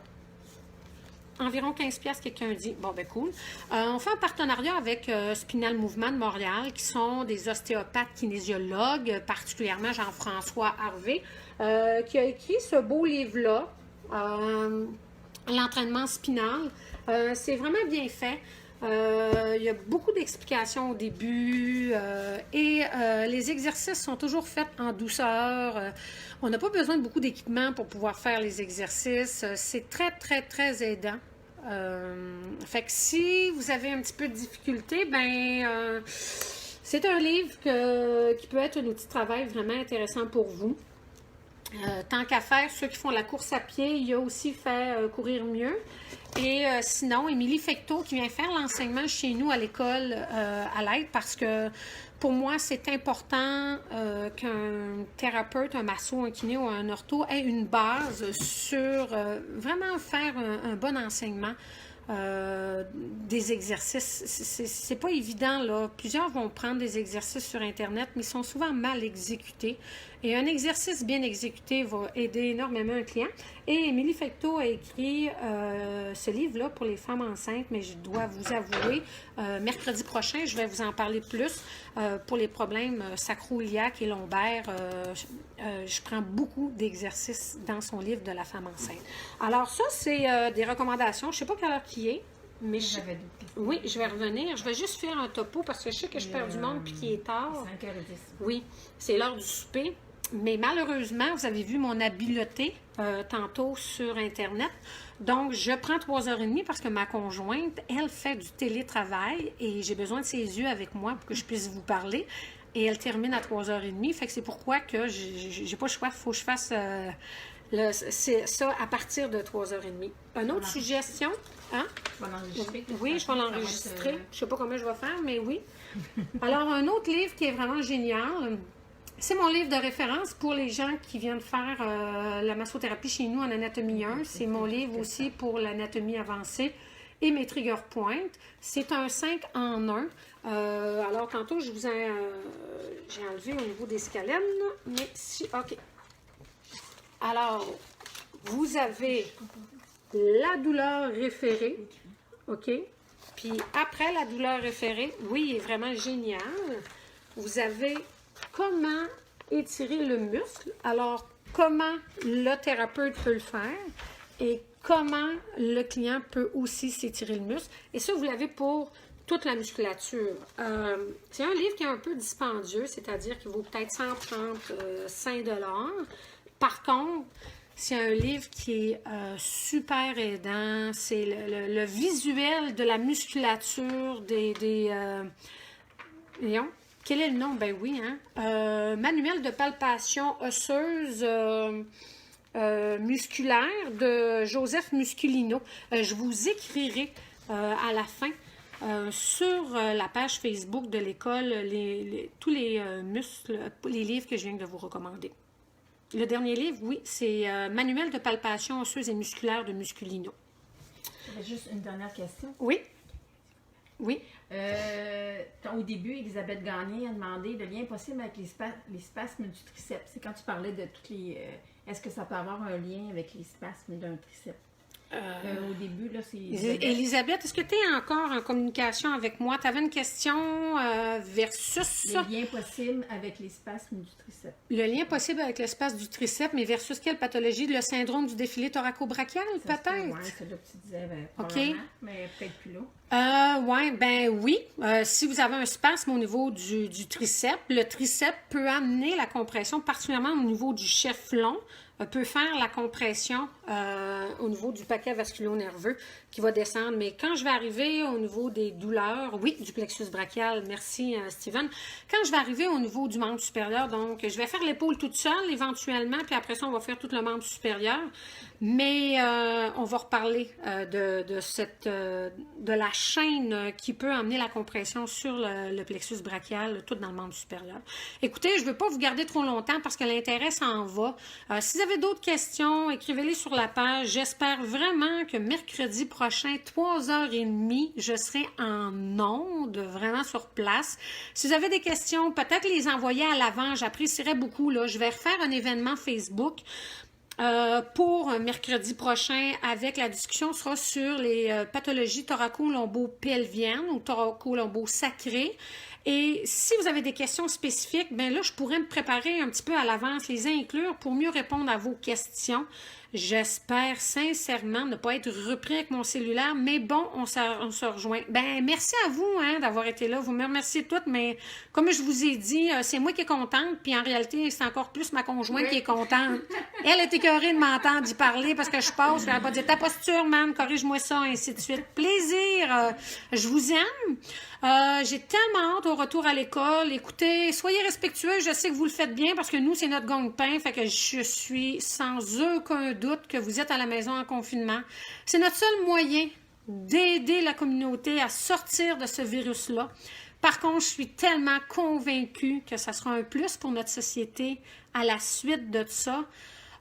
A: Environ 15$, quelqu'un dit. Bon, ben cool. On fait un partenariat avec Spinal Mouvement de Montréal, qui sont des ostéopathes kinésiologues, particulièrement Jean-François Harvey, qui a écrit ce beau livre-là, L'entraînement spinal. C'est vraiment bien fait. Il y a beaucoup d'explications au début et les exercices sont toujours faits en douceur. On n'a pas besoin de beaucoup d'équipement pour pouvoir faire les exercices. C'est très, très, très aidant. Fait que si vous avez un petit peu de difficulté, c'est un livre qui peut être un outil de travail vraiment intéressant pour vous. Tant qu'à faire, ceux qui font la course à pied, il a aussi fait courir mieux. Et sinon, Émilie Fecteau qui vient faire l'enseignement chez nous à l'école à l'aide parce que pour moi, c'est important qu'un thérapeute, un masso, un kiné ou un ortho ait une base sur vraiment faire un bon enseignement des exercices. C'est pas évident, là. Plusieurs vont prendre des exercices sur Internet, mais ils sont souvent mal exécutés. Et un exercice bien exécuté va aider énormément un client. Et Émilie Fecteau a écrit ce livre-là pour les femmes enceintes, mais je dois vous avouer, mercredi prochain, je vais vous en parler plus pour les problèmes sacro-iliaques et lombaires. Je prends beaucoup d'exercices dans son livre de la femme enceinte. Alors ça, c'est des recommandations. Je ne sais pas quelle heure qui est. Mais oui, je vais revenir. Je vais juste faire un topo parce que je sais que je perds du monde puis qu'il est tard.
B: 5h10.
A: Oui, c'est l'heure du souper. Mais malheureusement, vous avez vu mon habileté tantôt sur Internet. Donc, je prends 3h30 parce que ma conjointe, elle fait du télétravail et j'ai besoin de ses yeux avec moi pour que je puisse vous parler. Et elle termine à 3h30. Fait que c'est pourquoi que j'ai pas le choix. Il faut que je fasse c'est ça à partir de 3h30. Une autre suggestion? Hein?
B: Tu vas l'enregistrer?
A: Oui, je vais l'enregistrer. Je ne sais pas comment je vais faire, mais oui. Alors, un autre livre qui est vraiment génial, c'est mon livre de référence pour les gens qui viennent faire la massothérapie chez nous en anatomie 1. C'est mon livre aussi pour l'anatomie avancée et mes trigger points. C'est un 5 en 1. Alors, tantôt, j'ai enlevé au niveau des scalènes, mais si, OK. Alors, vous avez la douleur référée, OK? Puis après la douleur référée, oui, il est vraiment génial. Vous avez comment étirer le muscle. Alors, comment le thérapeute peut le faire et comment le client peut aussi s'étirer le muscle. Et ça, vous l'avez pour toute la musculature. C'est un livre qui est un peu dispendieux, c'est-à-dire qu'il vaut peut-être 135 $. Par contre, c'est un livre qui est super aidant. C'est le visuel de la musculature voyons, quel est le nom? Ben oui, hein? Manuel de palpation osseuse musculaire de Joseph Musculino. Je vous écrirai à la fin sur la page Facebook de l'école tous les muscles, les livres que je viens de vous recommander. Le dernier livre, oui, c'est Manuel de palpation osseuse et musculaire de Musculino.
B: J'avais juste une dernière question.
A: Oui. Oui.
B: Au début, Elisabeth Gagné a demandé le lien possible avec les spasmes du triceps. C'est quand tu parlais de toutes les... est-ce que ça peut avoir un lien avec les spasmes d'un triceps? Au début, là, c'est...
A: Elisabeth, est-ce que tu es encore en communication avec moi? Tu avais une question versus...
B: Le lien possible avec les spasmes du triceps.
A: Le lien possible avec l'espace du triceps, mais versus quelle pathologie? Le syndrome du défilé thoraco-brachial, peut-être?
B: Oui, c'est là que tu disais, probablement, mais peut-être plus là.
A: Oui. Si vous avez un spasme au niveau du triceps, le triceps peut amener la compression, particulièrement au niveau du chef long, peut faire la compression au niveau du paquet vasculo-nerveux qui va descendre. Mais quand je vais arriver au niveau des douleurs, oui, du plexus brachial, merci Steven. Quand je vais arriver au niveau du membre supérieur, donc je vais faire l'épaule toute seule éventuellement, puis après ça, on va faire tout le membre supérieur. Mais on va reparler de la chaîne qui peut amener la compression sur le plexus brachial, tout dans le membre supérieur. Écoutez, je ne veux pas vous garder trop longtemps parce que l'intérêt s'en va. Si vous avez d'autres questions, écrivez-les sur la page. J'espère vraiment que mercredi prochain, 3h30, je serai en onde, vraiment sur place. Si vous avez des questions, peut-être les envoyer à l'avant. J'apprécierais beaucoup. Là. Je vais refaire un événement Facebook pour mercredi prochain avec la discussion sera sur les pathologies thoraco-lombo-pelviennes ou thoraco-lombo-sacrées. Et si vous avez des questions spécifiques, bien là, je pourrais me préparer un petit peu à l'avance, les inclure pour mieux répondre à vos questions. J'espère sincèrement ne pas être repris avec mon cellulaire, mais bon, on se rejoint. Ben merci à vous d'avoir été là. Vous me remerciez toutes, mais comme je vous ai dit, c'est moi qui est contente, puis en réalité, c'est encore plus ma conjointe qui est contente. Elle est écœurée de m'entendre y parler parce que je passe, elle va dire ta posture, man, corrige-moi ça, ainsi de suite. Plaisir, je vous aime. J'ai tellement hâte au retour à l'école. Écoutez, soyez respectueux. Je sais que vous le faites bien parce que nous, c'est notre gagne-pain. Fait que je suis sans aucun doute que vous êtes à la maison en confinement. C'est notre seul moyen d'aider la communauté à sortir de ce virus-là. Par contre, je suis tellement convaincue que ça sera un plus pour notre société à la suite de ça.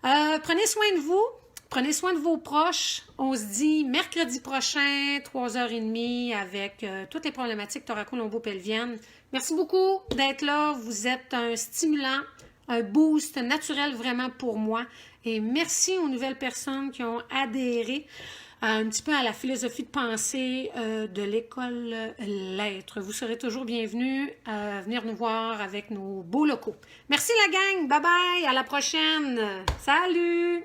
A: Prenez soin de vous. Prenez soin de vos proches. On se dit mercredi prochain, 3h30, avec toutes les problématiques thoraco-lombo-pelviennes. Merci beaucoup d'être là. Vous êtes un stimulant, un boost naturel vraiment pour moi. Et merci aux nouvelles personnes qui ont adhéré un petit peu à la philosophie de pensée de l'école L'Être. Vous serez toujours bienvenus à venir nous voir avec nos beaux locaux. Merci la gang. Bye bye. À la prochaine. Salut.